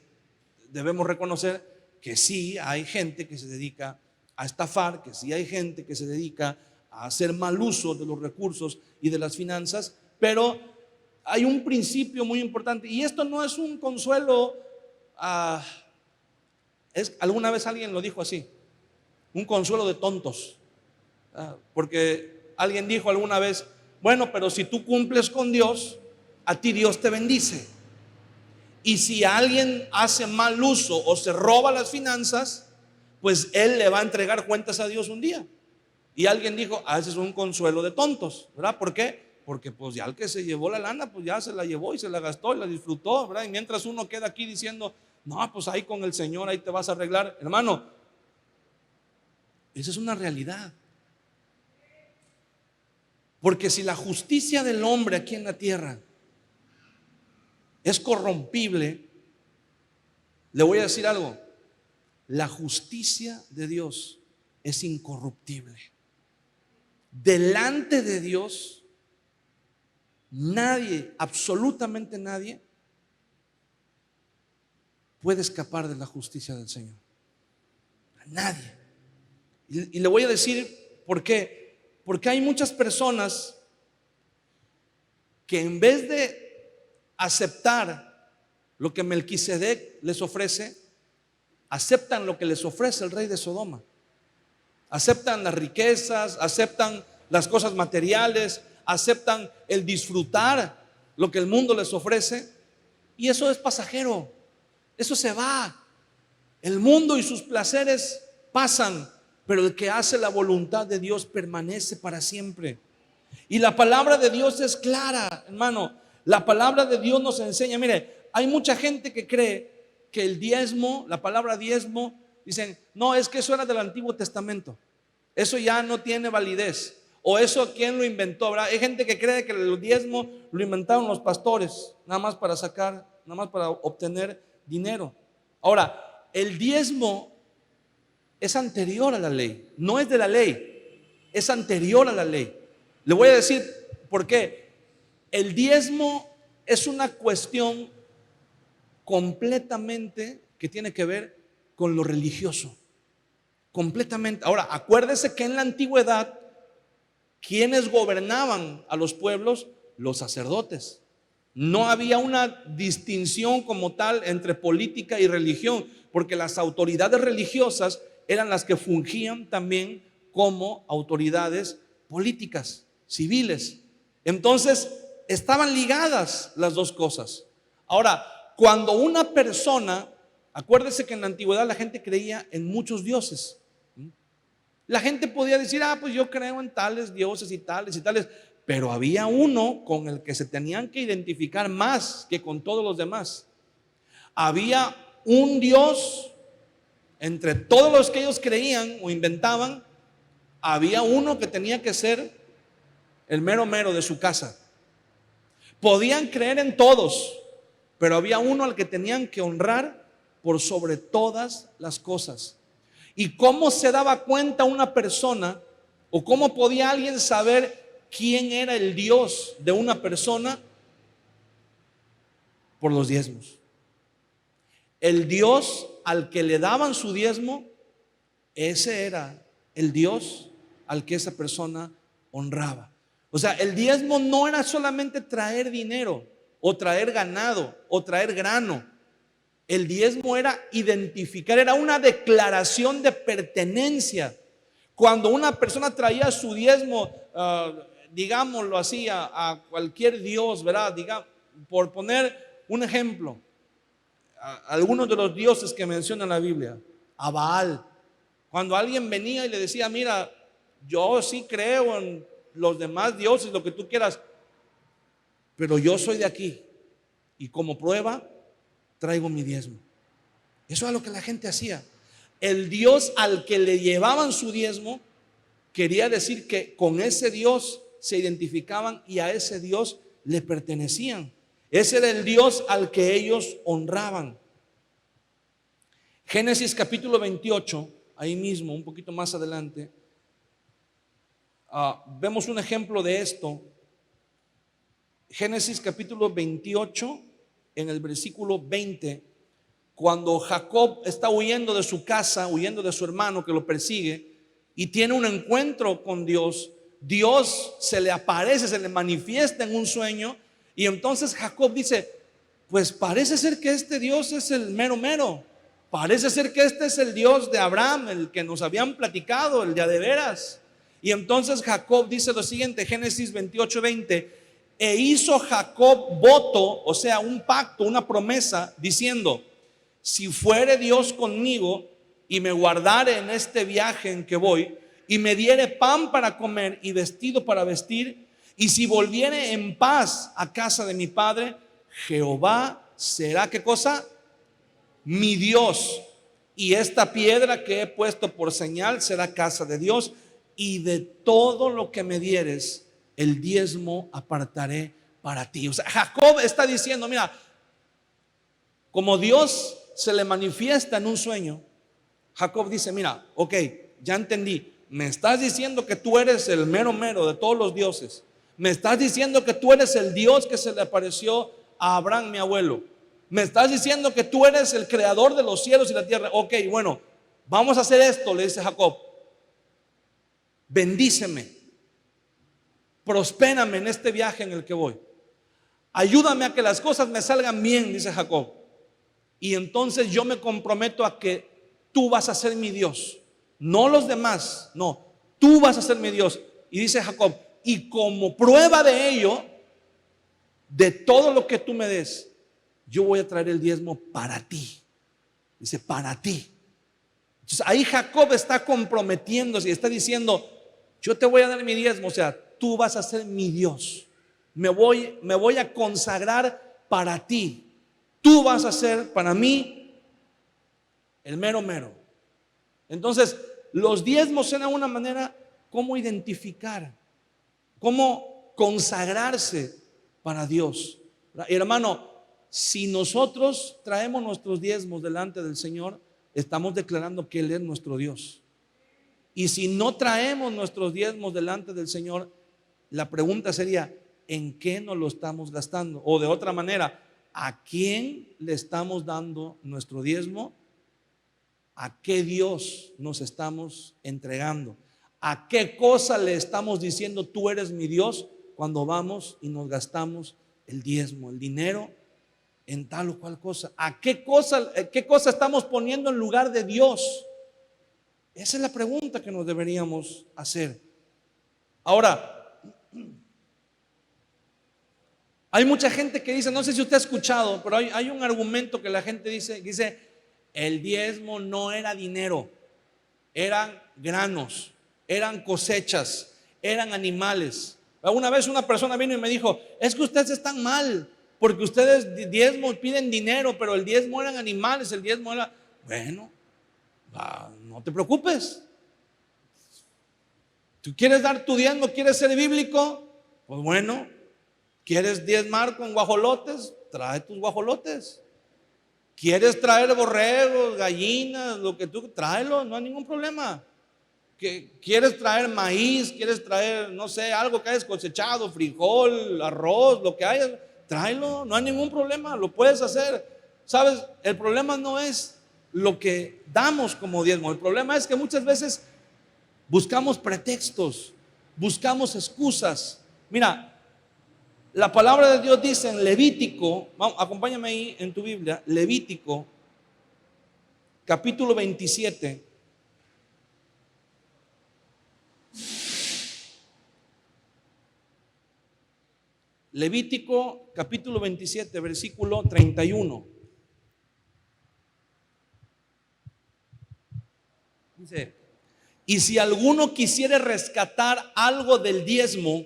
debemos reconocer que sí hay gente que se dedica a estafar, que sí hay gente que se dedica a hacer mal uso de los recursos y de las finanzas, pero hay un principio muy importante, y esto no es un consuelo. Alguna vez alguien lo dijo así: un consuelo de tontos. Porque alguien dijo alguna vez: bueno, pero si tú cumples con Dios, a ti Dios te bendice. Y si alguien hace mal uso o se roba las finanzas, pues él le va a entregar cuentas a Dios un día. Y alguien dijo: ese es un consuelo de tontos, ¿verdad? ¿Por qué? Porque pues ya el que se llevó la lana, pues ya se la llevó y se la gastó y la disfrutó, ¿verdad? Y mientras uno queda aquí diciendo: no, pues ahí con el Señor, ahí te vas a arreglar. Hermano, esa es una realidad. Porque si la justicia del hombre aquí en la tierra es corrompible, le voy a decir algo: la justicia de Dios es incorruptible. delante de Dios, nadie, absolutamente nadie, puede escapar de la justicia del Señor. Nadie. Y le voy a decir por qué. Porque hay muchas personas que en vez de aceptar lo que Melquisedec les ofrece, aceptan lo que les ofrece el rey de Sodoma. Aceptan las riquezas, aceptan las cosas materiales, aceptan el disfrutar lo que el mundo les ofrece, y eso es pasajero, eso se va. El mundo y sus placeres pasan, pero el que hace la voluntad de Dios permanece para siempre. Y la palabra de Dios es clara, hermano. La palabra de Dios nos enseña. Mire, hay mucha gente que cree que el diezmo, la palabra diezmo, dicen, no, es que eso era del Antiguo Testamento, eso ya no tiene validez, o eso quién lo inventó, ¿verdad? Hay gente que cree que el diezmo lo inventaron los pastores, nada más para sacar, nada más para obtener dinero. Ahora, el diezmo es anterior a la ley, no es de la ley, es anterior a la ley. Le voy a decir por qué. El diezmo es una cuestión completamente que tiene que ver con lo religioso, completamente. Ahora, acuérdese que en la antigüedad, ¿quiénes gobernaban a los pueblos? Los sacerdotes. No había una distinción como tal entre política y religión, porque las autoridades religiosas eran las que fungían también como autoridades políticas, civiles. Entonces, estaban ligadas las dos cosas. Ahora, cuando una persona, acuérdese que en la antigüedad la gente creía en muchos dioses. La gente podía decir, pues yo creo en tales dioses y tales y tales, pero había uno con el que se tenían que identificar más que con todos los demás. Había un Dios entre todos los que ellos creían o inventaban. Había uno que tenía que ser el mero mero de su casa. Podían creer en todos, pero había uno al que tenían que honrar por sobre todas las cosas. ¿Y cómo se daba cuenta una persona, o cómo podía alguien saber quién era el Dios de una persona? Por los diezmos. El Dios al que le daban su diezmo, ese era el Dios al que esa persona honraba. O sea, el diezmo no era solamente traer dinero, o traer ganado, o traer grano. El diezmo era identificar, era una declaración de pertenencia. Cuando una persona traía su diezmo, digámoslo así, a cualquier dios, ¿verdad? Por poner un ejemplo, algunos de los dioses que menciona la Biblia, a Baal. Cuando alguien venía y le decía, mira, yo sí creo en los demás dioses, lo que tú quieras, pero yo soy de aquí, y como prueba traigo mi diezmo. Eso es lo que la gente hacía. El Dios al que le llevaban su diezmo quería decir que con ese Dios se identificaban y a ese Dios le pertenecían. Ese era el Dios al que ellos honraban. Génesis capítulo 28, ahí mismo, un poquito más adelante, vemos un ejemplo de esto. Génesis capítulo 28, en el versículo 20, cuando Jacob está huyendo de su casa, huyendo de su hermano que lo persigue, y tiene un encuentro con Dios. Dios se le aparece, se le manifiesta en un sueño, y entonces Jacob dice, pues parece ser que este Dios es el mero mero, parece ser que este es el Dios de Abraham, el que nos habían platicado, el de a de veras. Y entonces Jacob dice lo siguiente, Génesis 28:20, e hizo Jacob voto, o sea, un pacto, una promesa, diciendo, si fuere Dios conmigo y me guardare en este viaje en que voy, y me diere pan para comer y vestido para vestir, y si volviere en paz a casa de mi padre, Jehová será, ¿qué cosa? Mi Dios, y esta piedra que he puesto por señal será casa de Dios, y de todo lo que me dieres, el diezmo apartaré para ti. O sea, Jacob está diciendo, mira, como Dios se le manifiesta en un sueño, Jacob dice, mira, ok, ya entendí, me estás diciendo que tú eres el mero mero de todos los dioses. Me estás diciendo que tú eres el Dios que se le apareció a Abraham, mi abuelo. Me estás diciendo que tú eres el creador de los cielos y la tierra. Ok, bueno, vamos a hacer esto, le dice Jacob. Bendíceme, prospérame en este viaje en el que voy. Ayúdame a que las cosas me salgan bien, dice Jacob. Y entonces yo me comprometo a que tú vas a ser mi Dios, no los demás, no, tú vas a ser mi Dios. Y dice Jacob, y como prueba de ello, de todo lo que tú me des, yo voy a traer el diezmo para ti. Dice, para ti. Entonces ahí Jacob está comprometiéndose y está diciendo, yo te voy a dar mi diezmo, o sea, tú vas a ser mi Dios. Me voy a consagrar para ti. Tú vas a ser para mí el mero mero. Entonces, los diezmos eran una manera como identificar, cómo consagrarse para Dios. Y hermano, si nosotros traemos nuestros diezmos delante del Señor, estamos declarando que Él es nuestro Dios. Y si no traemos nuestros diezmos delante del Señor, la pregunta sería, ¿en qué nos lo estamos gastando? O de otra manera, ¿a quién le estamos dando nuestro diezmo? ¿A qué Dios nos estamos entregando? ¿A qué cosa le estamos diciendo tú eres mi Dios cuando vamos y nos gastamos el diezmo, el dinero en tal o cual cosa? ¿A qué cosa estamos poniendo en lugar de Dios? Esa es la pregunta que nos deberíamos hacer. Ahora, hay mucha gente que dice, no sé si usted ha escuchado, pero hay un argumento que la gente dice, el diezmo no era dinero, eran granos, eran cosechas, eran animales. Una vez una persona vino y me dijo, es que ustedes están mal, porque ustedes diezmo piden dinero, pero el diezmo eran animales, el diezmo era, bueno, no te preocupes. ¿Tú quieres dar tu diezmo? ¿Quieres ser bíblico? Pues bueno, ¿quieres diezmar con guajolotes? Trae tus guajolotes. ¿Quieres traer borregos, gallinas, lo que tú, tráelo, no hay ningún problema. ¿Quieres traer maíz? ¿Quieres traer, no sé, algo que hayas cosechado, frijol, arroz, lo que hayas? Tráelo, no hay ningún problema, lo puedes hacer. ¿Sabes? El problema no es lo que damos como diezmo, el problema es que muchas veces buscamos pretextos, buscamos excusas. Mira, la palabra de Dios dice en Levítico, acompáñame ahí en tu Biblia, Levítico, capítulo 27. Levítico, capítulo 27, versículo 31. Dice, y si alguno quisiere rescatar algo del diezmo,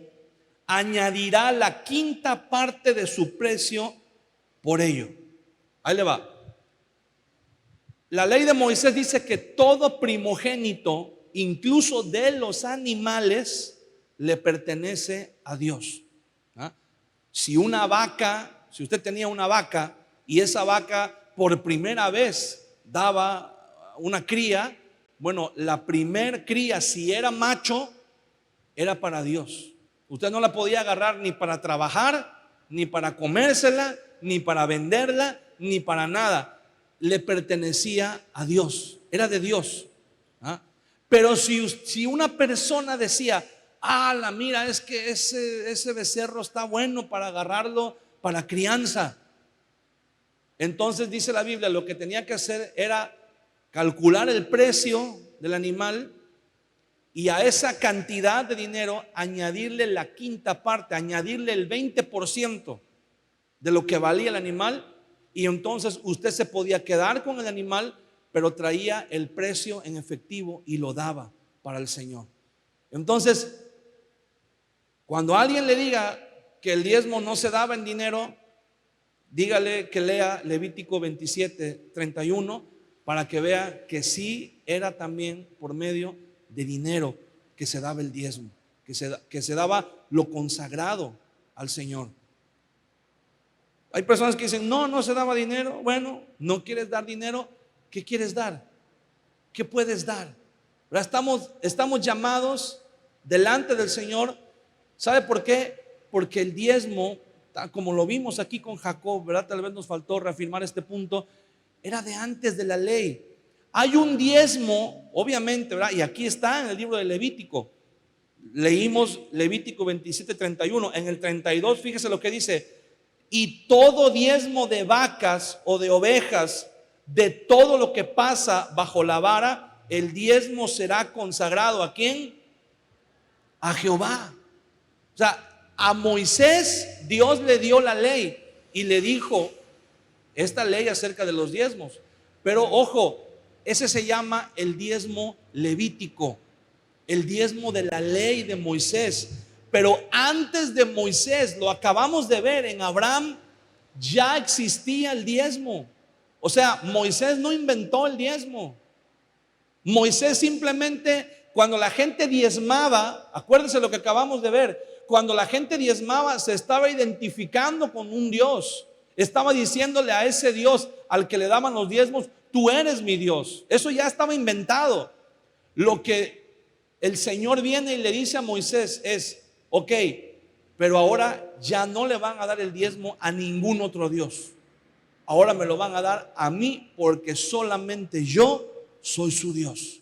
añadirá la quinta parte de su precio por ello. Ahí le va. La ley de Moisés dice que todo primogénito, incluso de los animales, le pertenece a Dios. ¿Ah? Si usted tenía una vaca y esa vaca por primera vez daba una cría, bueno, la primer cría, si era macho, era para Dios. Usted no la podía agarrar ni para trabajar, ni para comérsela, ni para venderla, ni para nada. Le pertenecía a Dios, era de Dios. ¿Ah? Pero si una persona decía, mira, es que ese becerro está bueno para agarrarlo para crianza, entonces dice la Biblia, lo que tenía que hacer era calcular el precio del animal y a esa cantidad de dinero añadirle la quinta parte, añadirle el 20% de lo que valía el animal, y entonces usted se podía quedar con el animal, pero traía el precio en efectivo y lo daba para el Señor. Entonces, cuando alguien le diga que el diezmo no se daba en dinero, dígale que lea Levítico 27, 31, para que vea que sí era también por medio de dinero que se daba el diezmo, que se daba lo consagrado al Señor. Hay personas que dicen, no se daba dinero. Bueno, no quieres dar dinero, ¿qué quieres dar? ¿Qué puedes dar? ¿verdad? Estamos llamados delante del Señor. ¿Sabe por qué? Porque el diezmo, como lo vimos aquí con Jacob, ¿verdad? Tal vez nos faltó reafirmar este punto, era de antes de la ley. Hay un diezmo, obviamente, ¿verdad? Y aquí está en el libro de Levítico. Leímos Levítico 27:31. En el 32, fíjese lo que dice: y todo diezmo de vacas o de ovejas, de todo lo que pasa bajo la vara, el diezmo será consagrado. ¿A quién? A Jehová. O sea, a Moisés Dios le dio la ley y le dijo esta ley acerca de los diezmos. Pero ojo, ese se llama el diezmo levítico, el diezmo de la ley de Moisés. Pero antes de Moisés, lo acabamos de ver en Abraham, ya existía el diezmo. O sea, Moisés no inventó el diezmo. Moisés simplemente, cuando la gente diezmaba, acuérdense lo que acabamos de ver, cuando la gente diezmaba se estaba identificando con un Dios, estaba diciéndole a ese Dios al que le daban los diezmos: tú eres mi Dios. Eso ya estaba inventado. Lo que el Señor viene y le dice a Moisés es: ok, pero ahora ya no le van a dar el diezmo a ningún otro Dios. Ahora me lo van a dar a mí, porque solamente yo soy su Dios.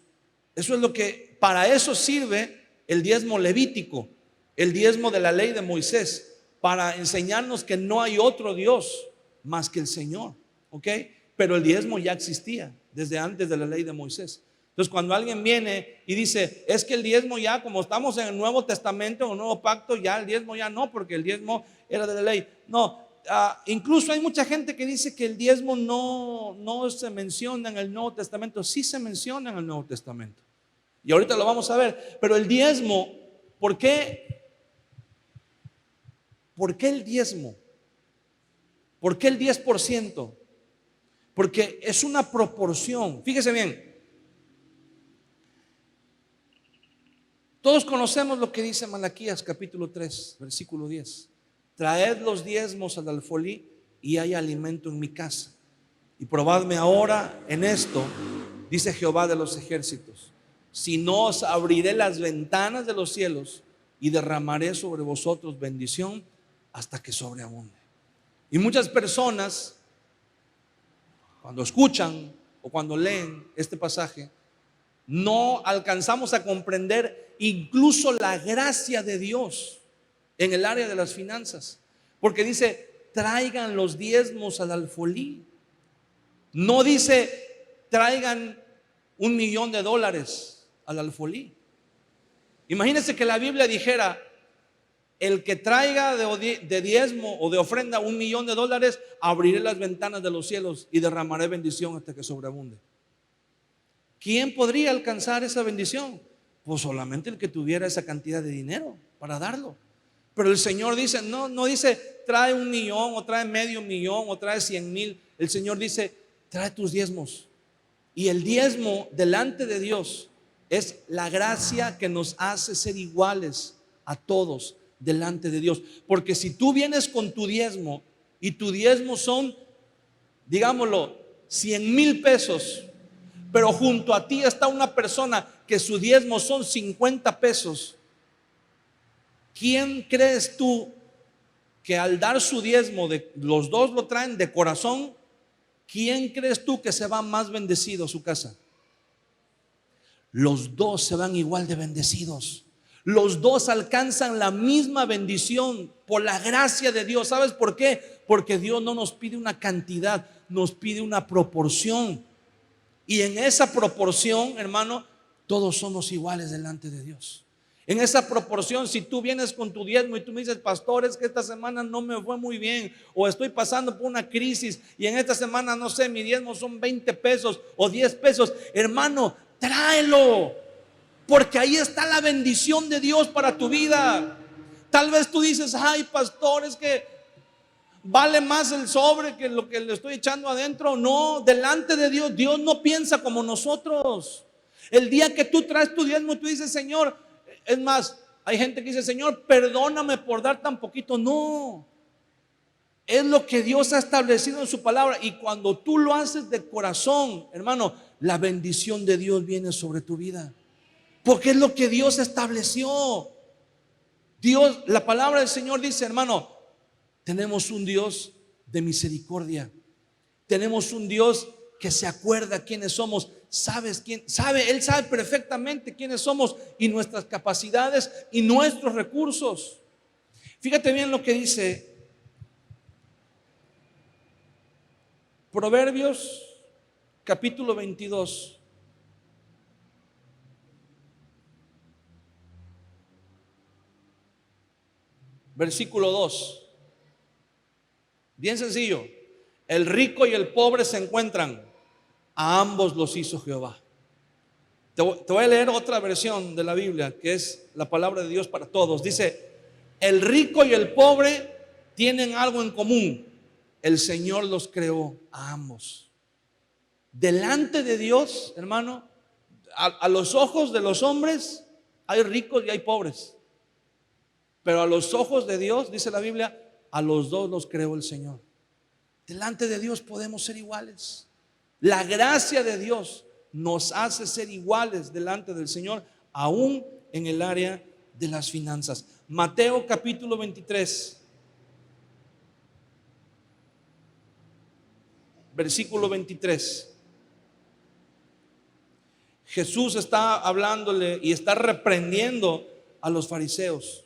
Eso es lo que, para eso sirve el diezmo levítico, el diezmo de la ley de Moisés, para enseñarnos que no hay otro Dios más que el Señor. ¿Ok? Pero el diezmo ya existía desde antes de la ley de Moisés. Entonces, cuando alguien viene y dice: es que el diezmo ya, como estamos en el Nuevo Testamento, en el Nuevo Pacto, ya el diezmo ya no, porque el diezmo era de la ley. No, incluso hay mucha gente que dice que el diezmo no se menciona en el Nuevo Testamento. Sí se menciona en el Nuevo Testamento, y ahorita lo vamos a ver. Pero el diezmo, ¿por qué? ¿Por qué el diezmo? ¿Por qué el 10%? Porque es una proporción. Fíjese bien, todos conocemos lo que dice Malaquías capítulo 3 versículo 10: traed los diezmos al alfolí y hay alimento en mi casa. Y probadme ahora en esto, dice Jehová de los ejércitos, si no os abriré las ventanas de los cielos y derramaré sobre vosotros bendición hasta que sobreabunde. Y muchas personas, cuando escuchan o cuando leen este pasaje, no alcanzamos a comprender incluso la gracia de Dios en el área de las finanzas, porque dice: traigan los diezmos al alfolí. No dice: traigan $1,000,000 al alfolí. Imagínense que la Biblia dijera: el que traiga de diezmo o de ofrenda $1,000,000, abriré las ventanas de los cielos y derramaré bendición hasta que sobreabunde. ¿Quién podría alcanzar esa bendición? Pues solamente el que tuviera esa cantidad de dinero para darlo. Pero el Señor dice, no dice: trae 1,000,000 o trae $500,000 o trae 100,000. El Señor dice: trae tus diezmos. Y el diezmo delante de Dios es la gracia que nos hace ser iguales a todos delante de Dios. Porque si tú vienes con tu diezmo y tu diezmo son, digámoslo, 100,000 pesos, pero junto a ti está una persona que su diezmo son 50 pesos, ¿quién crees tú que al dar su diezmo, los dos lo traen de corazón, quién crees tú que se va más bendecido a su casa? Los dos se van igual de bendecidos. Los dos alcanzan la misma bendición por la gracia de Dios. ¿Sabes por qué? Porque Dios no nos pide una cantidad, nos pide una proporción. Y en esa proporción, hermano, todos somos iguales delante de Dios. En esa proporción, si tú vienes con tu diezmo y tú me dices: pastor, es que esta semana no me fue muy bien, o estoy pasando por una crisis y en esta semana, no sé, mi diezmo son 20 pesos o 10 pesos, hermano, tráelo, porque ahí está la bendición de Dios para tu vida. Tal vez tú dices: ay, pastor, es que vale más el sobre que lo que le estoy echando adentro. No, delante de Dios, Dios no piensa como nosotros. El día que tú traes tu diezmo y tú dices: Señor, es más, hay gente que dice: Señor, perdóname por dar tan poquito. No, es lo que Dios ha establecido en su palabra. Y cuando tú lo haces de corazón, hermano, la bendición de Dios viene sobre tu vida. porque es lo que Dios estableció. Dios, la palabra del Señor dice, hermano, tenemos un Dios de misericordia. Tenemos un Dios que se acuerda quiénes somos. ¿Sabes quién? Él sabe perfectamente quiénes somos y nuestras capacidades y nuestros recursos. Fíjate bien lo que dice Proverbios capítulo 22. Versículo 2. Bien sencillo. El rico y el pobre se encuentran, a ambos los hizo Jehová. Te voy a leer otra versión de la Biblia, que es la palabra de Dios para todos. Dice, el rico y el pobre tienen algo en común. El Señor los creó a ambos. Delante de Dios, hermano, a los ojos de los hombres hay ricos y hay pobres. Pero a los ojos de Dios, dice la Biblia, a los dos los creó el Señor. Delante de Dios podemos ser iguales. La gracia de Dios nos hace ser iguales delante del Señor, aún en el área de las finanzas. Mateo capítulo 23, versículo 23. Jesús está hablándole y está reprendiendo a los fariseos.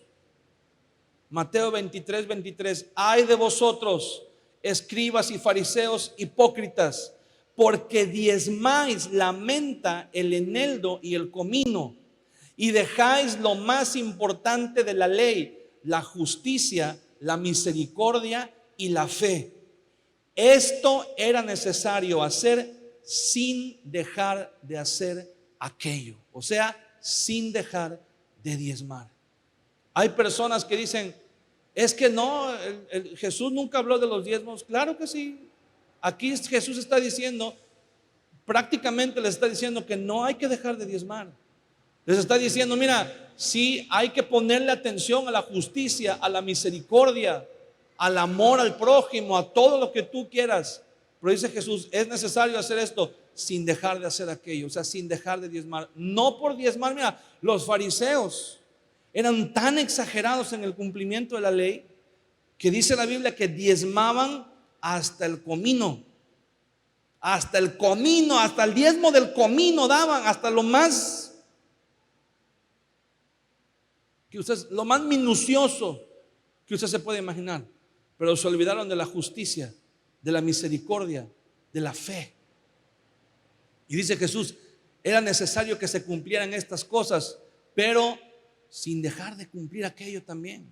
Mateo 23, 23. Ay de vosotros, escribas y fariseos hipócritas, porque diezmáis la menta, el eneldo y el comino, y dejáis lo más importante de la ley, la justicia, la misericordia y la fe. Esto era necesario hacer sin dejar de hacer aquello, o sea, sin dejar de diezmar. Hay personas que dicen, es que no, Jesús nunca habló de los diezmos. Claro que sí. Aquí Jesús está diciendo, prácticamente les está diciendo que no hay que dejar de diezmar. Les está diciendo, mira, sí hay que ponerle atención a la justicia, a la misericordia, al amor al prójimo, a todo lo que tú quieras. Pero dice Jesús, es necesario hacer esto sin dejar de hacer aquello, o sea, sin dejar de diezmar. No por diezmar, mira, los fariseos eran tan exagerados en el cumplimiento de la ley que dice la Biblia que diezmaban hasta el comino. Hasta el comino, hasta el diezmo del comino daban, hasta lo más que usted, lo más minucioso que usted se puede imaginar. Pero se olvidaron de la justicia, de la misericordia, de la fe. Y dice Jesús, era necesario que se cumplieran estas cosas, pero sin dejar de cumplir aquello también.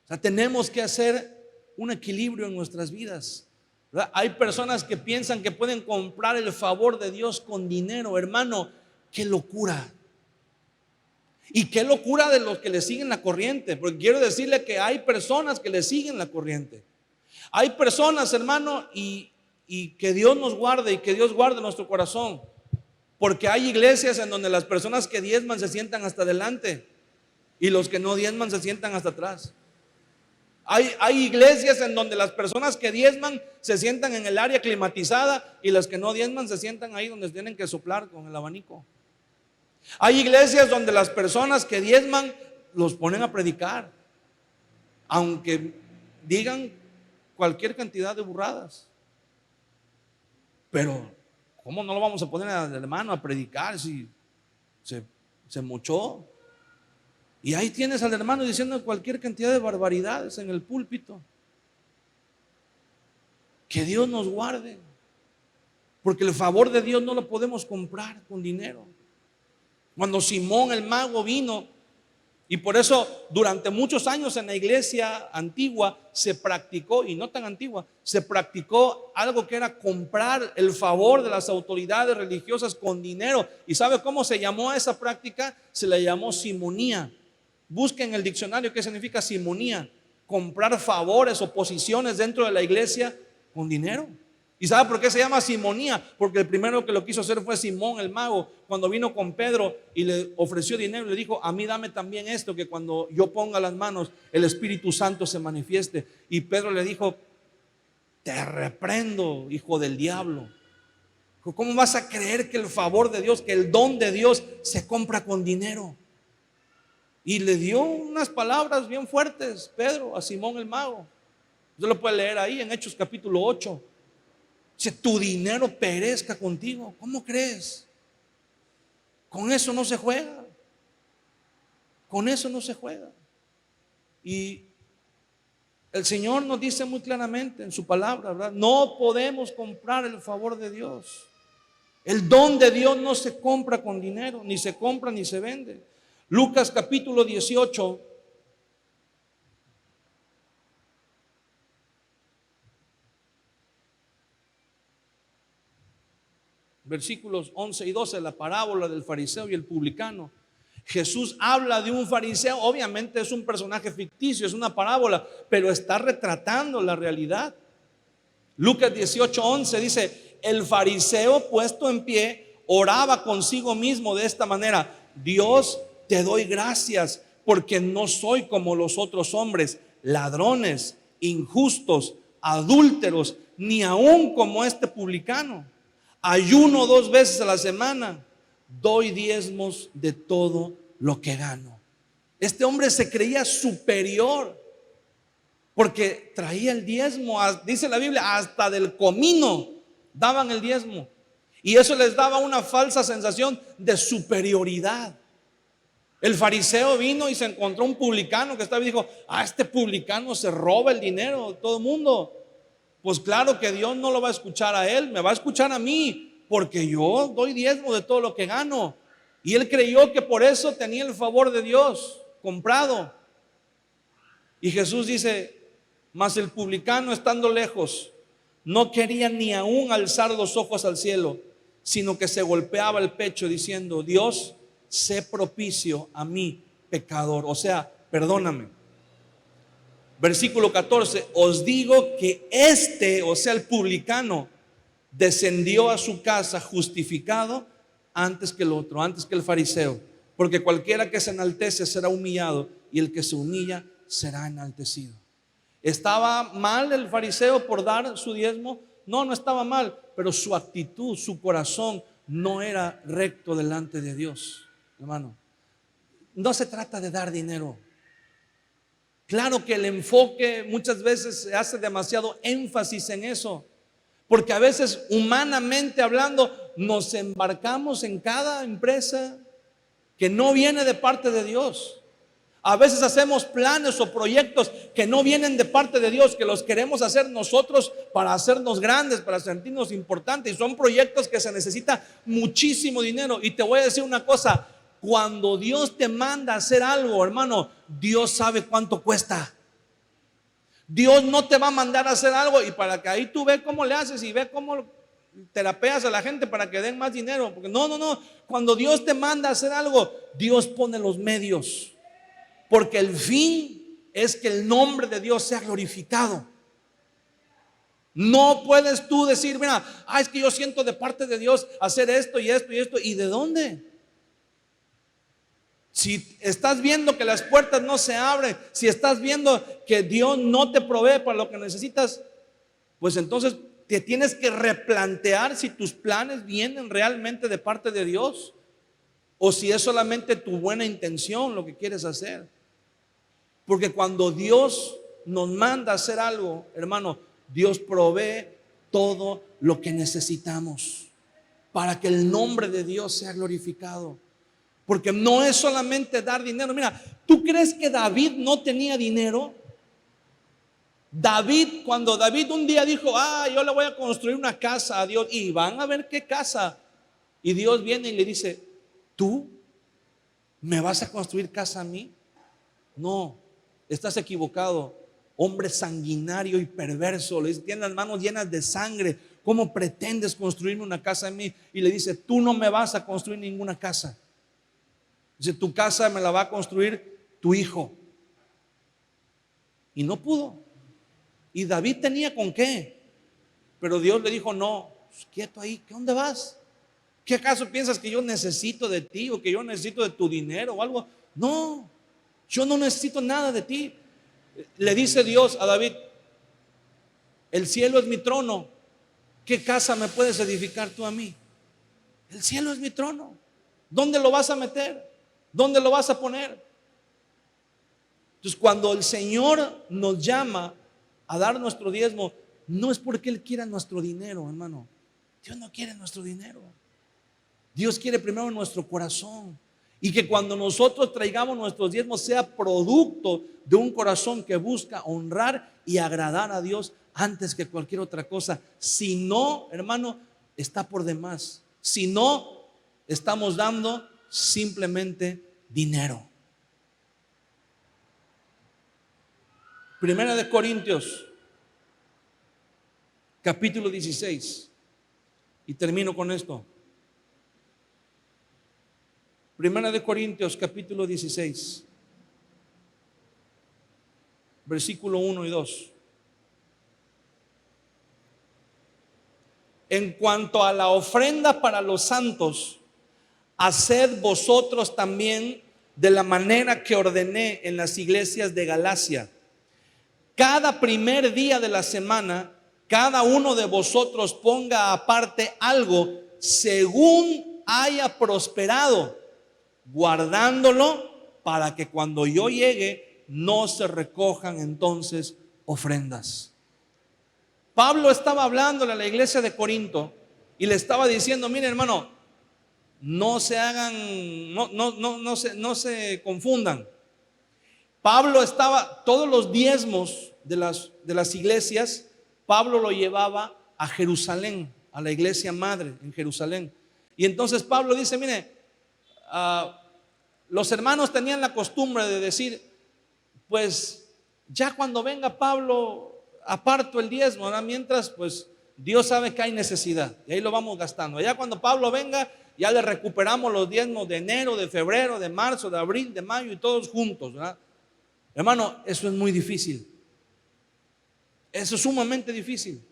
O sea, tenemos que hacer un equilibrio en nuestras vidas, ¿verdad? Hay personas que piensan que pueden comprar el favor de Dios con dinero. Hermano, qué locura. Y qué locura de los que le siguen la corriente, porque quiero decirle que hay personas que le siguen la corriente. Hay personas, hermano, y que Dios nos guarde y que Dios guarde nuestro corazón. Porque hay iglesias en donde las personas que diezman se sientan hasta adelante y los que no diezman se sientan hasta atrás. Hay iglesias en donde las personas que diezman se sientan en el área climatizada y las que no diezman se sientan ahí donde tienen que soplar con el abanico. Hay iglesias donde las personas que diezman los ponen a predicar, aunque digan cualquier cantidad de burradas. Pero ¿cómo no lo vamos a poner al hermano a predicar si se mochó? Y ahí tienes al hermano diciendo cualquier cantidad de barbaridades en el púlpito. Que Dios nos guarde, porque el favor de Dios no lo podemos comprar con dinero. Cuando Simón el mago vino, y por eso durante muchos años en la iglesia antigua se practicó, y no tan antigua, se practicó algo que era comprar el favor de las autoridades religiosas con dinero. ¿Y sabe cómo se llamó a esa práctica? Se le llamó simonía. Busquen en el diccionario qué significa simonía: comprar favores o posiciones dentro de la iglesia con dinero. ¿Y sabe por qué se llama simonía? Porque el primero que lo quiso hacer fue Simón el mago. Cuando vino con Pedro y le ofreció dinero, le dijo: a mí dame también esto, que cuando yo ponga las manos el Espíritu Santo se manifieste. Y Pedro le dijo: te reprendo, hijo del diablo. ¿Cómo vas a creer que el favor de Dios, que el don de Dios se compra con dinero? Y le dio unas palabras bien fuertes Pedro a Simón el mago. Usted lo puede leer ahí en Hechos capítulo 8. Dice: tu dinero perezca contigo. ¿Cómo crees? Con eso no se juega. Con eso no se juega. Y el Señor nos dice muy claramente en su palabra, ¿verdad? No podemos comprar el favor de Dios. El don de Dios no se compra con dinero, ni se compra ni se vende. Lucas capítulo 18. Versículos 11 y 12, la parábola del fariseo y el publicano. Jesús habla de un fariseo, obviamente es un personaje ficticio, es una parábola, pero está retratando la realidad. Lucas 18:11 dice: el fariseo puesto en pie oraba consigo mismo de esta manera: Dios, te doy gracias porque no soy como los otros hombres, ladrones, injustos, adúlteros, ni aún como este publicano. Ayuno 2 veces a la semana, doy diezmos de todo lo que gano. Este hombre se creía superior porque traía el diezmo, dice la Biblia, hasta del comino daban el diezmo. Y eso les daba una falsa sensación de superioridad. El fariseo vino y se encontró un publicano que estaba y dijo: este publicano se roba el dinero de todo el mundo. Pues claro que Dios no lo va a escuchar a él, me va a escuchar a mí, porque yo doy diezmo de todo lo que gano. Y él creyó que por eso tenía el favor de Dios comprado. Y Jesús dice: mas el publicano, estando lejos, no quería ni aún alzar los ojos al cielo, sino que se golpeaba el pecho diciendo: Dios, sé propicio a mí, pecador. O sea, perdóname. Versículo 14: os digo que o sea, el publicano, descendió a su casa justificado antes que el otro, antes que el fariseo. Porque cualquiera que se enaltece será humillado, y el que se humilla será enaltecido. ¿Estaba mal el fariseo por dar su diezmo? No, no estaba mal, pero su actitud, su corazón no era recto delante de Dios. Hermano, no se trata de dar dinero. Claro que el enfoque muchas veces se hace demasiado énfasis en eso, porque a veces, humanamente hablando, nos embarcamos en cada empresa que no viene de parte de Dios. A veces hacemos planes o proyectos que no vienen de parte de Dios, que los queremos hacer nosotros para hacernos grandes, para sentirnos importantes, y son proyectos que se necesita muchísimo dinero. Y te voy a decir una cosa: cuando Dios te manda a hacer algo, hermano, Dios sabe cuánto cuesta. Dios no te va a mandar a hacer algo y para que ahí tú ve cómo le haces y ve cómo terapeas a la gente para que den más dinero. Porque no. Cuando Dios te manda a hacer algo, Dios pone los medios, porque el fin es que el nombre de Dios sea glorificado. No puedes tú decir: mira, es que yo siento de parte de Dios hacer esto y esto y esto. ¿Y de dónde? Si estás viendo que las puertas no se abren, si estás viendo que Dios no te provee para lo que necesitas, pues entonces te tienes que replantear si tus planes vienen realmente de parte de Dios, o si es solamente tu buena intención lo que quieres hacer. Porque cuando Dios nos manda a hacer algo, hermano, Dios provee todo lo que necesitamos para que el nombre de Dios sea glorificado. Porque no es solamente dar dinero. Mira, ¿tú crees que David no tenía dinero? Cuando David un día dijo: yo le voy a construir una casa a Dios, y van a ver qué casa. Y Dios viene y le dice: ¿tú me vas a construir casa a mí? No, estás equivocado. Hombre sanguinario y perverso, le dice: tienes las manos llenas de sangre, ¿cómo pretendes construirme una casa a mí? Y le dice: tú no me vas a construir ninguna casa. Dice: tu casa me la va a construir tu hijo. Y no pudo. Y David tenía con qué, pero Dios le dijo: no, quieto ahí, ¿qué dónde vas? ¿Qué acaso piensas que yo necesito de ti, o que yo necesito de tu dinero o algo? No, yo no necesito nada de ti. Le dice Dios a David: el cielo es mi trono, ¿qué casa me puedes edificar tú a mí? El cielo es mi trono. ¿Dónde lo vas a meter? ¿Dónde lo vas a poner? Entonces, cuando el Señor nos llama a dar nuestro diezmo, no es porque Él quiera nuestro dinero, hermano. Dios no quiere nuestro dinero. Dios quiere primero nuestro corazón. Y que cuando nosotros traigamos nuestros diezmos sea producto de un corazón que busca honrar y agradar a Dios antes que cualquier otra cosa. Si no, hermano, está por demás. Si no, estamos dando simplemente dinero. Primera de Corintios, capítulo 16. Y termino con esto. Primera de Corintios, capítulo 16, versículo 1 y 2. En cuanto a la ofrenda para los santos, haced vosotros también de la manera que ordené en las iglesias de Galacia. Cada primer día de la semana, cada uno de vosotros ponga aparte algo según haya prosperado, guardándolo para que cuando yo llegue no se recojan entonces ofrendas. Pablo estaba hablándole a la iglesia de Corinto y le estaba diciendo: mire, hermano, no se hagan, no se confundan. Pablo estaba, todos los diezmos de las iglesias, Pablo lo llevaba a Jerusalén, a la iglesia madre en Jerusalén. Y entonces Pablo dice: mire, los hermanos tenían la costumbre de decir: pues ya cuando venga Pablo aparto el diezmo, ¿verdad? Mientras pues Dios sabe que hay necesidad y ahí lo vamos gastando. Ya cuando Pablo venga ya le recuperamos los diezmos de enero, de febrero, de marzo, de abril, de mayo y todos juntos, ¿verdad? Hermano, eso es muy difícil. Eso es sumamente difícil.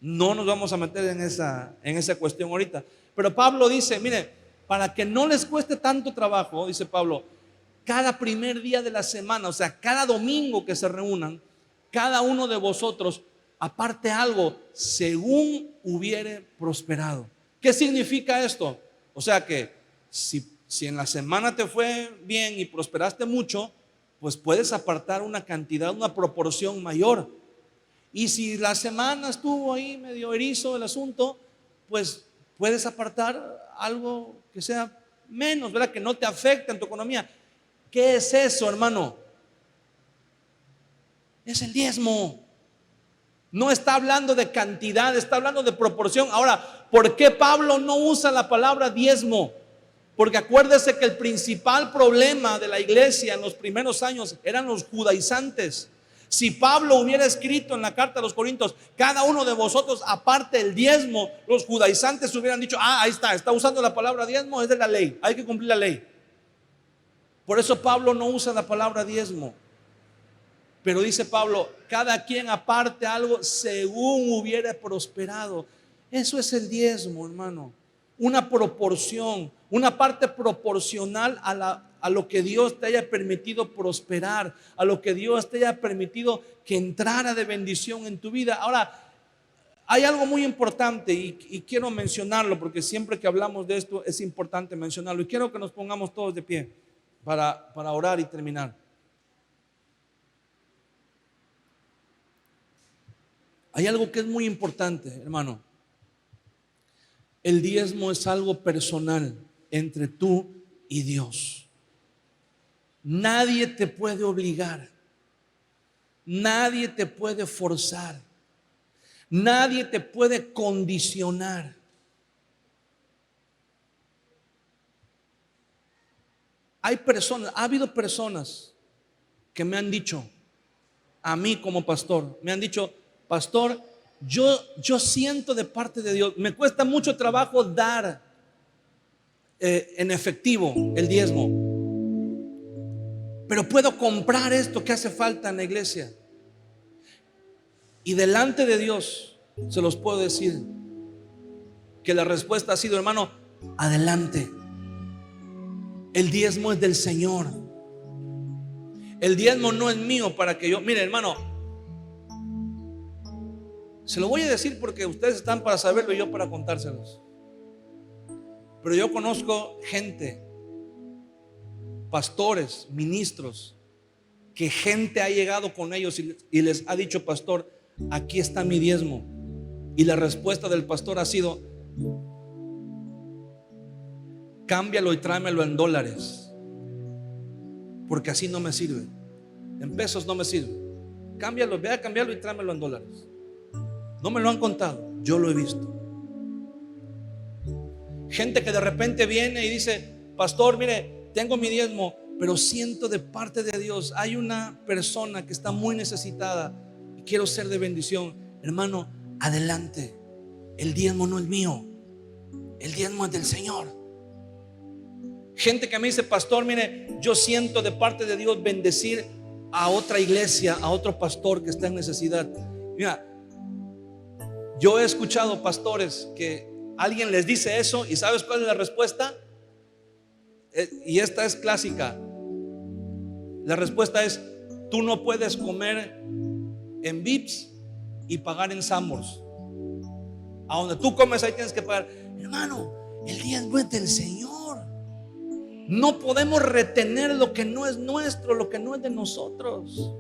No nos vamos a meter en esa cuestión ahorita. Pero Pablo dice: mire, para que no les cueste tanto trabajo, dice Pablo, cada primer día de la semana, o sea, cada domingo que se reúnan, cada uno de vosotros aparte algo según hubiere prosperado. ¿Qué significa esto? O sea que si en la semana te fue bien y prosperaste mucho, pues puedes apartar una cantidad, una proporción mayor. Y si la semana estuvo ahí medio erizo el asunto, pues puedes apartar algo que sea menos, ¿verdad? Que no te afecte en tu economía. ¿Qué es eso, hermano? Es el diezmo. No está hablando de cantidad, está hablando de proporción. Ahora, ¿por qué Pablo no usa la palabra diezmo? Porque acuérdese que el principal problema de la iglesia en los primeros años eran los judaizantes. Si Pablo hubiera escrito en la carta a los Corintios: cada uno de vosotros aparte el diezmo, los judaizantes hubieran dicho: ahí está usando la palabra diezmo, es de la ley, hay que cumplir la ley. Por eso Pablo no usa la palabra diezmo. Pero dice Pablo: cada quien aparte algo según hubiera prosperado. Eso es el diezmo, hermano. Una proporción, una parte proporcional a lo que Dios te haya permitido prosperar, a lo que Dios te haya permitido que entrara de bendición en tu vida. Ahora, hay algo muy importante y quiero mencionarlo, porque siempre que hablamos de esto es importante mencionarlo. Y quiero que nos pongamos todos de pie para orar y terminar. Hay algo que es muy importante, hermano. El diezmo es algo personal entre tú y Dios. Nadie te puede obligar. Nadie te puede forzar. Nadie te puede condicionar. Ha habido personas que me han dicho, a mí como pastor, me han dicho: pastor, yo siento de parte de Dios, me cuesta mucho trabajo dar en efectivo el diezmo, pero puedo comprar esto que hace falta en la iglesia. Y delante de Dios se los puedo decir que la respuesta ha sido: hermano, adelante. El diezmo es del Señor. El diezmo no es mío para que yo, mire, hermano, se lo voy a decir porque ustedes están para saberlo y yo para contárselos. Pero yo conozco gente, pastores, ministros, que gente ha llegado con ellos y les ha dicho: pastor, aquí está mi diezmo. Y la respuesta del pastor ha sido: cámbialo y tráemelo en dólares, porque así no me sirve. En pesos no me sirve. Cámbialo, ve a cambiarlo y tráemelo en dólares. No me lo han contado, yo lo he visto. Gente que de repente viene y dice: pastor, mire, tengo mi diezmo, pero siento de parte de Dios, hay una persona que está muy necesitada y quiero ser de bendición. Hermano, adelante. El diezmo no es mío, el diezmo es del Señor. Gente que me dice: pastor, mire, yo siento de parte de Dios bendecir a otra iglesia, a otro pastor que está en necesidad. Mira, yo he escuchado pastores que alguien les dice eso y ¿sabes cuál es la respuesta? Y esta es clásica. La respuesta es: tú no puedes comer en Vips y pagar en Sambors. A donde tú comes ahí tienes que pagar. Hermano, el diezmo es del Señor. No podemos retener lo que no es nuestro, lo que no es de nosotros.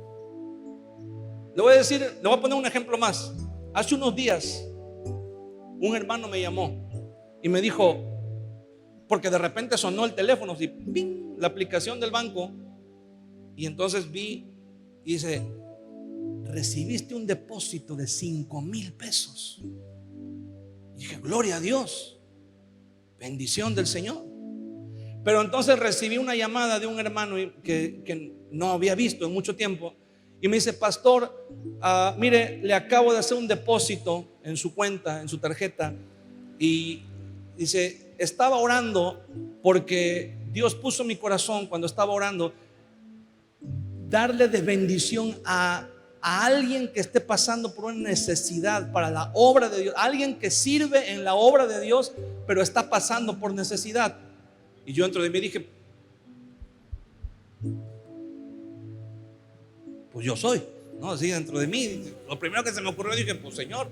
Le voy a poner un ejemplo más. Hace unos días un hermano me llamó y me dijo, porque de repente sonó el teléfono, así, ¡ping!, la aplicación del banco. Y entonces vi y dice: recibiste un depósito de 5,000 pesos. Y dije: gloria a Dios, bendición del Señor. Pero entonces recibí una llamada de un hermano que no había visto en mucho tiempo y me dice: pastor, mire, le acabo de hacer un depósito en su cuenta, en su tarjeta, y dice: estaba orando porque Dios puso en mi corazón cuando estaba orando darle de bendición a alguien que esté pasando por una necesidad para la obra de Dios, alguien que sirve en la obra de Dios pero está pasando por necesidad. Y yo dentro de mí dije: pues yo soy, ¿no? Así dentro de mí, lo primero que se me ocurrió, dije: pues Señor,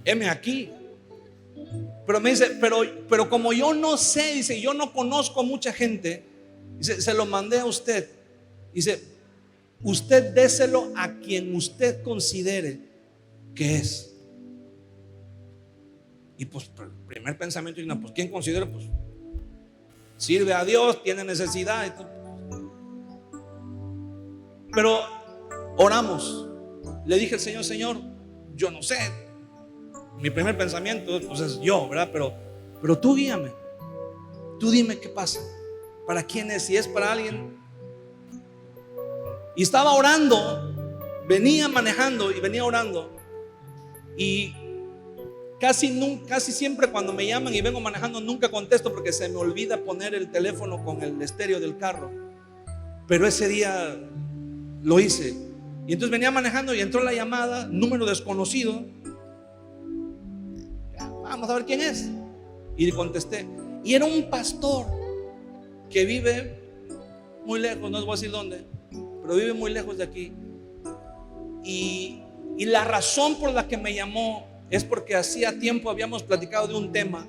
heme aquí. Pero me dice: pero como yo no sé, dice, yo no conozco a mucha gente, dice, se lo mandé a usted. Dice: usted déselo a quien usted considere que es. Y pues el primer pensamiento, no, pues ¿quién considero? Pues sirve a Dios, tiene necesidad. Pero oramos. Le dije al Señor: Señor, yo no sé. Mi primer pensamiento pues es yo, ¿verdad? Pero tú guíame. Tú dime qué pasa. ¿Para quién es? Si es para alguien. Y estaba orando. Venía manejando y venía orando. Y casi siempre cuando me llaman y vengo manejando nunca contesto porque se me olvida poner el teléfono con el estéreo del carro. Pero ese día lo hice. Y entonces venía manejando y entró la llamada, número desconocido. Vamos a ver quién es. Y contesté. Y era un pastor que vive muy lejos, no les voy a decir dónde, pero vive muy lejos de aquí. Y la razón por la que me llamó es porque hacía tiempo habíamos platicado de un tema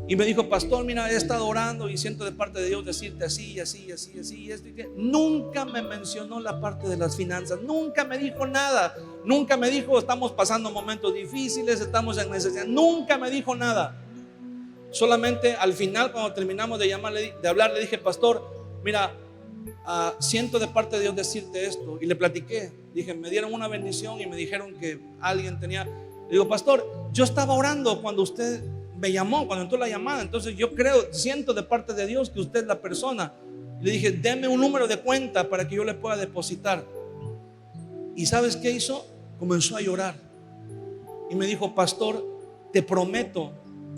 y me dijo: pastor, mira, he estado orando y siento de parte de Dios decirte así y así y así y así y esto y que. Nunca me mencionó la parte de las finanzas, nunca me dijo nada, nunca me dijo: estamos pasando momentos difíciles, estamos en necesidad. Nunca me dijo nada. Solamente al final, cuando terminamos de hablar, le dije: pastor, mira, siento de parte de Dios decirte esto. Y le platiqué, dije: me dieron una bendición y me dijeron que alguien tenía. Le digo: pastor, yo estaba orando cuando usted me llamó, cuando entró la llamada, entonces yo siento de parte de Dios que usted es la persona. Le dije: deme un número de cuenta para que yo le pueda depositar. ¿Y sabes qué hizo? Comenzó a llorar y me dijo: pastor, te prometo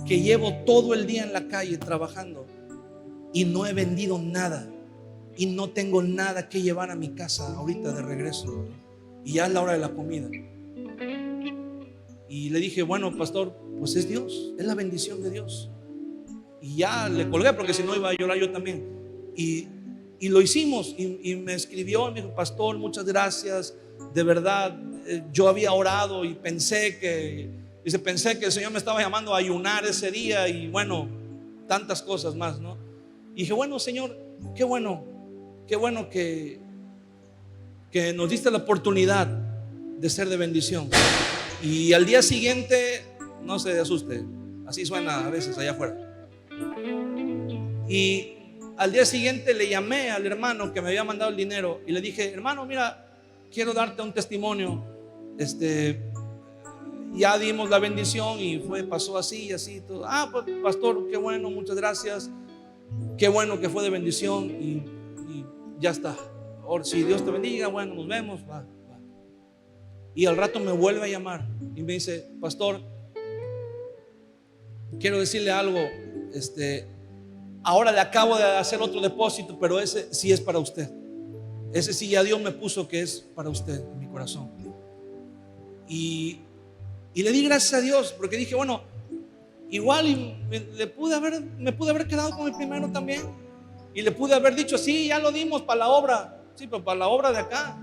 que llevo todo el día en la calle trabajando y no he vendido nada y no tengo nada que llevar a mi casa ahorita de regreso y ya es la hora de la comida. Y le dije: bueno, pastor, pues es Dios, es la bendición de Dios. Y ya le colgué porque si no iba a llorar yo también. Y lo hicimos y me escribió y me dijo: pastor, muchas gracias, de verdad, yo había orado y pensé que el Señor me estaba llamando a ayunar ese día y bueno, tantas cosas más, ¿no? Y dije, bueno, Señor, qué bueno que nos diste la oportunidad de ser de bendición. Y al día siguiente, no se asuste, así suena a veces allá afuera. Y al día siguiente le llamé al hermano que me había mandado el dinero y le dije, hermano, mira, quiero darte un testimonio. Ya dimos la bendición y pasó así y así todo. Pues pastor, qué bueno, muchas gracias. Qué bueno que fue de bendición y ya está. Ahora, si Dios te bendiga, bueno, nos vemos. Va. Y al rato me vuelve a llamar y me dice, pastor, quiero decirle algo. Ahora le acabo de hacer otro depósito, pero ese sí es para usted. Ese sí ya Dios me puso que es para usted en mi corazón. Y le di gracias a Dios, porque dije, bueno, igual me pude haber quedado con el primero también. Y le pude haber dicho, sí, ya lo dimos para la obra. Sí, pero para la obra de acá.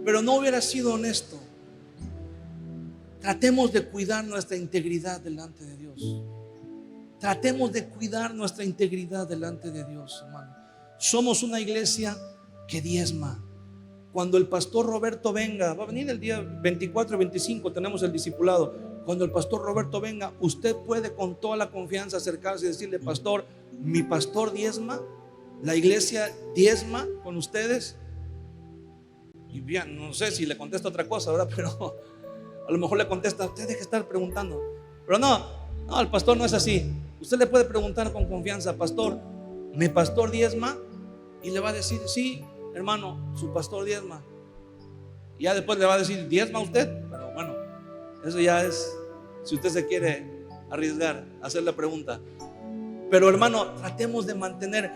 Pero no hubiera sido honesto. Tratemos de cuidar nuestra integridad delante de Dios. Tratemos de cuidar nuestra integridad delante de Dios, hermano. Somos una iglesia que diezma. Cuando el pastor Roberto venga, va a venir el día 24 y 25, tenemos el discipulado. Cuando el pastor Roberto venga, usted puede con toda la confianza acercarse y decirle, pastor, mi pastor diezma, la iglesia diezma con ustedes. Y bien, no sé si le contesta otra cosa, ¿verdad? Pero a lo mejor le contesta, usted deje de estar preguntando. Pero no, el pastor no es así. Usted le puede preguntar con confianza, pastor, mi pastor diezma, y le va a decir, sí, hermano, su pastor diezma. Y ya después le va a decir, ¿diezma usted? Pero bueno, eso ya es, si usted se quiere arriesgar a hacer la pregunta. Pero hermano, tratemos de mantener.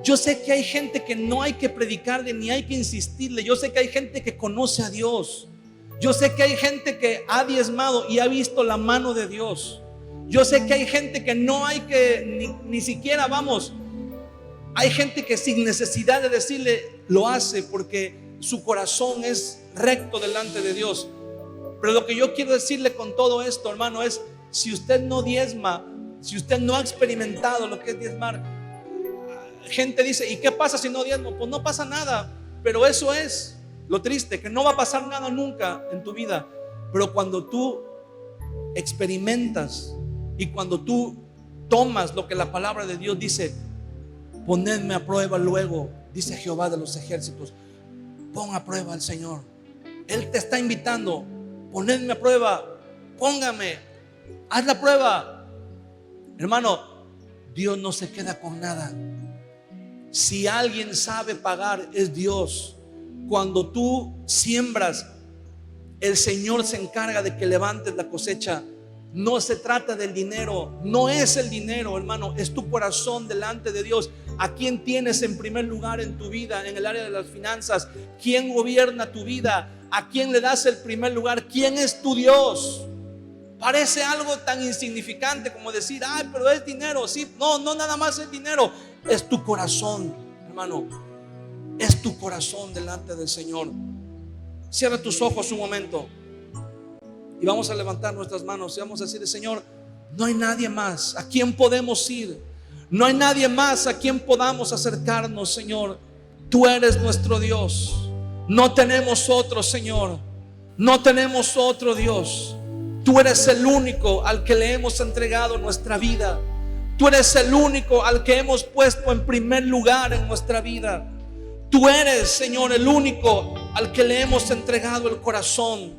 Yo sé que hay gente que no hay que predicarle ni hay que insistirle. Yo sé que hay gente que conoce a Dios. Yo sé que hay gente que ha diezmado y ha visto la mano de Dios. Yo sé que hay gente que no hay que ni siquiera, hay gente que sin necesidad de decirle lo hace porque su corazón es recto delante de Dios. Pero lo que yo quiero decirle con todo esto, hermano, es si usted no diezma, si usted no ha experimentado lo que es diezmar, gente dice, ¿y qué pasa si no diezmo? Pues no pasa nada, pero eso es lo triste, que no va a pasar nada nunca en tu vida. Pero cuando tú experimentas y cuando tú tomas lo que la palabra de Dios dice, ponedme a prueba luego, dice Jehová de los ejércitos. Pon a prueba al Señor. Él te está invitando, ponedme a prueba, póngame, haz la prueba. Hermano, Dios no se queda con nada. Si alguien sabe pagar, es Dios. Cuando tú siembras, el Señor se encarga de que levantes la cosecha. No se trata del dinero, no es el dinero, hermano, es tu corazón delante de Dios. ¿A quién tienes en primer lugar en tu vida, en el área de las finanzas? ¿Quién gobierna tu vida? ¿A quién le das el primer lugar? ¿Quién es tu Dios? Parece algo tan insignificante como decir, ay, pero es dinero. Sí, no nada más es dinero, es tu corazón, hermano. Es tu corazón delante del Señor. Cierra tus ojos un momento y vamos a levantar nuestras manos y vamos a decir, Señor, no hay nadie más a quien podemos ir. No hay nadie más a quien podamos acercarnos, Señor. Tú eres nuestro Dios. No tenemos otro, Señor. No tenemos otro Dios. Tú eres el único al que le hemos entregado nuestra vida. Tú eres el único al que hemos puesto en primer lugar en nuestra vida. Tú eres, Señor, el único al que le hemos entregado el corazón.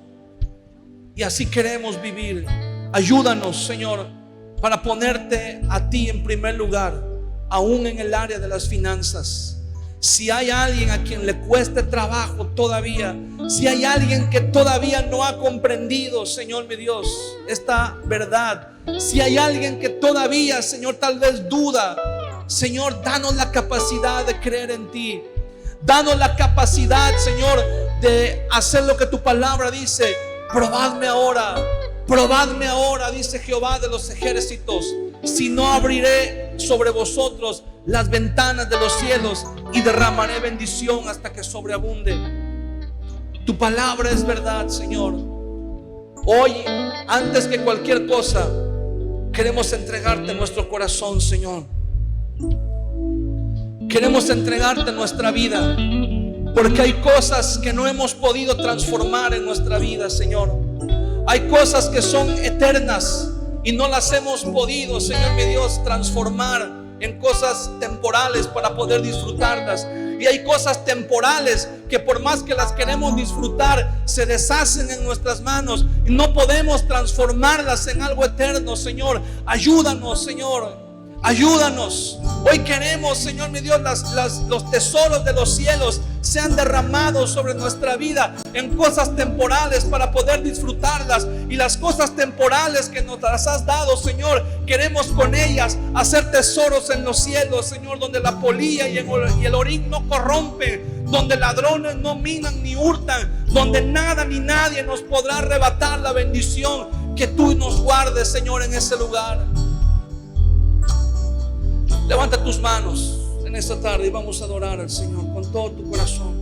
Y así queremos vivir. Ayúdanos, Señor, para ponerte a ti en primer lugar, aún en el área de las finanzas. Si hay alguien a quien le cueste trabajo todavía, si hay alguien que todavía no ha comprendido, Señor mi Dios, esta verdad, si hay alguien que todavía, Señor, tal vez duda, Señor, danos la capacidad de creer en ti. Danos la capacidad, Señor, de hacer lo que tu palabra dice. Probadme ahora, dice Jehová de los ejércitos, si no abriré sobre vosotros las ventanas de los cielos y derramaré bendición hasta que sobreabunde. Tu palabra es verdad, Señor. Hoy, antes que cualquier cosa, Queremos entregarte nuestro corazón, Señor. Queremos entregarte nuestra vida, porque hay cosas que no hemos podido transformar en nuestra vida, Señor. Hay cosas que son eternas y no las hemos podido, Señor mi Dios, transformar en cosas temporales para poder disfrutarlas. Y hay cosas temporales que por más que las queremos disfrutar, se deshacen en nuestras manos y no podemos transformarlas en algo eterno, Señor. Ayúdanos, Señor. Ayúdanos. Hoy queremos, Señor mi Dios, los tesoros de los cielos sean derramados sobre nuestra vida en cosas temporales para poder disfrutarlas. Y las cosas temporales que nos las has dado, Señor, queremos con ellas hacer tesoros en los cielos, Señor, donde la polilla y el orín no corrompen, donde ladrones no minan ni hurtan, donde nada ni nadie nos podrá arrebatar la bendición. Que tú nos guardes, Señor, en ese lugar. Levanta tus manos en esta tarde y vamos a adorar al Señor con todo tu corazón.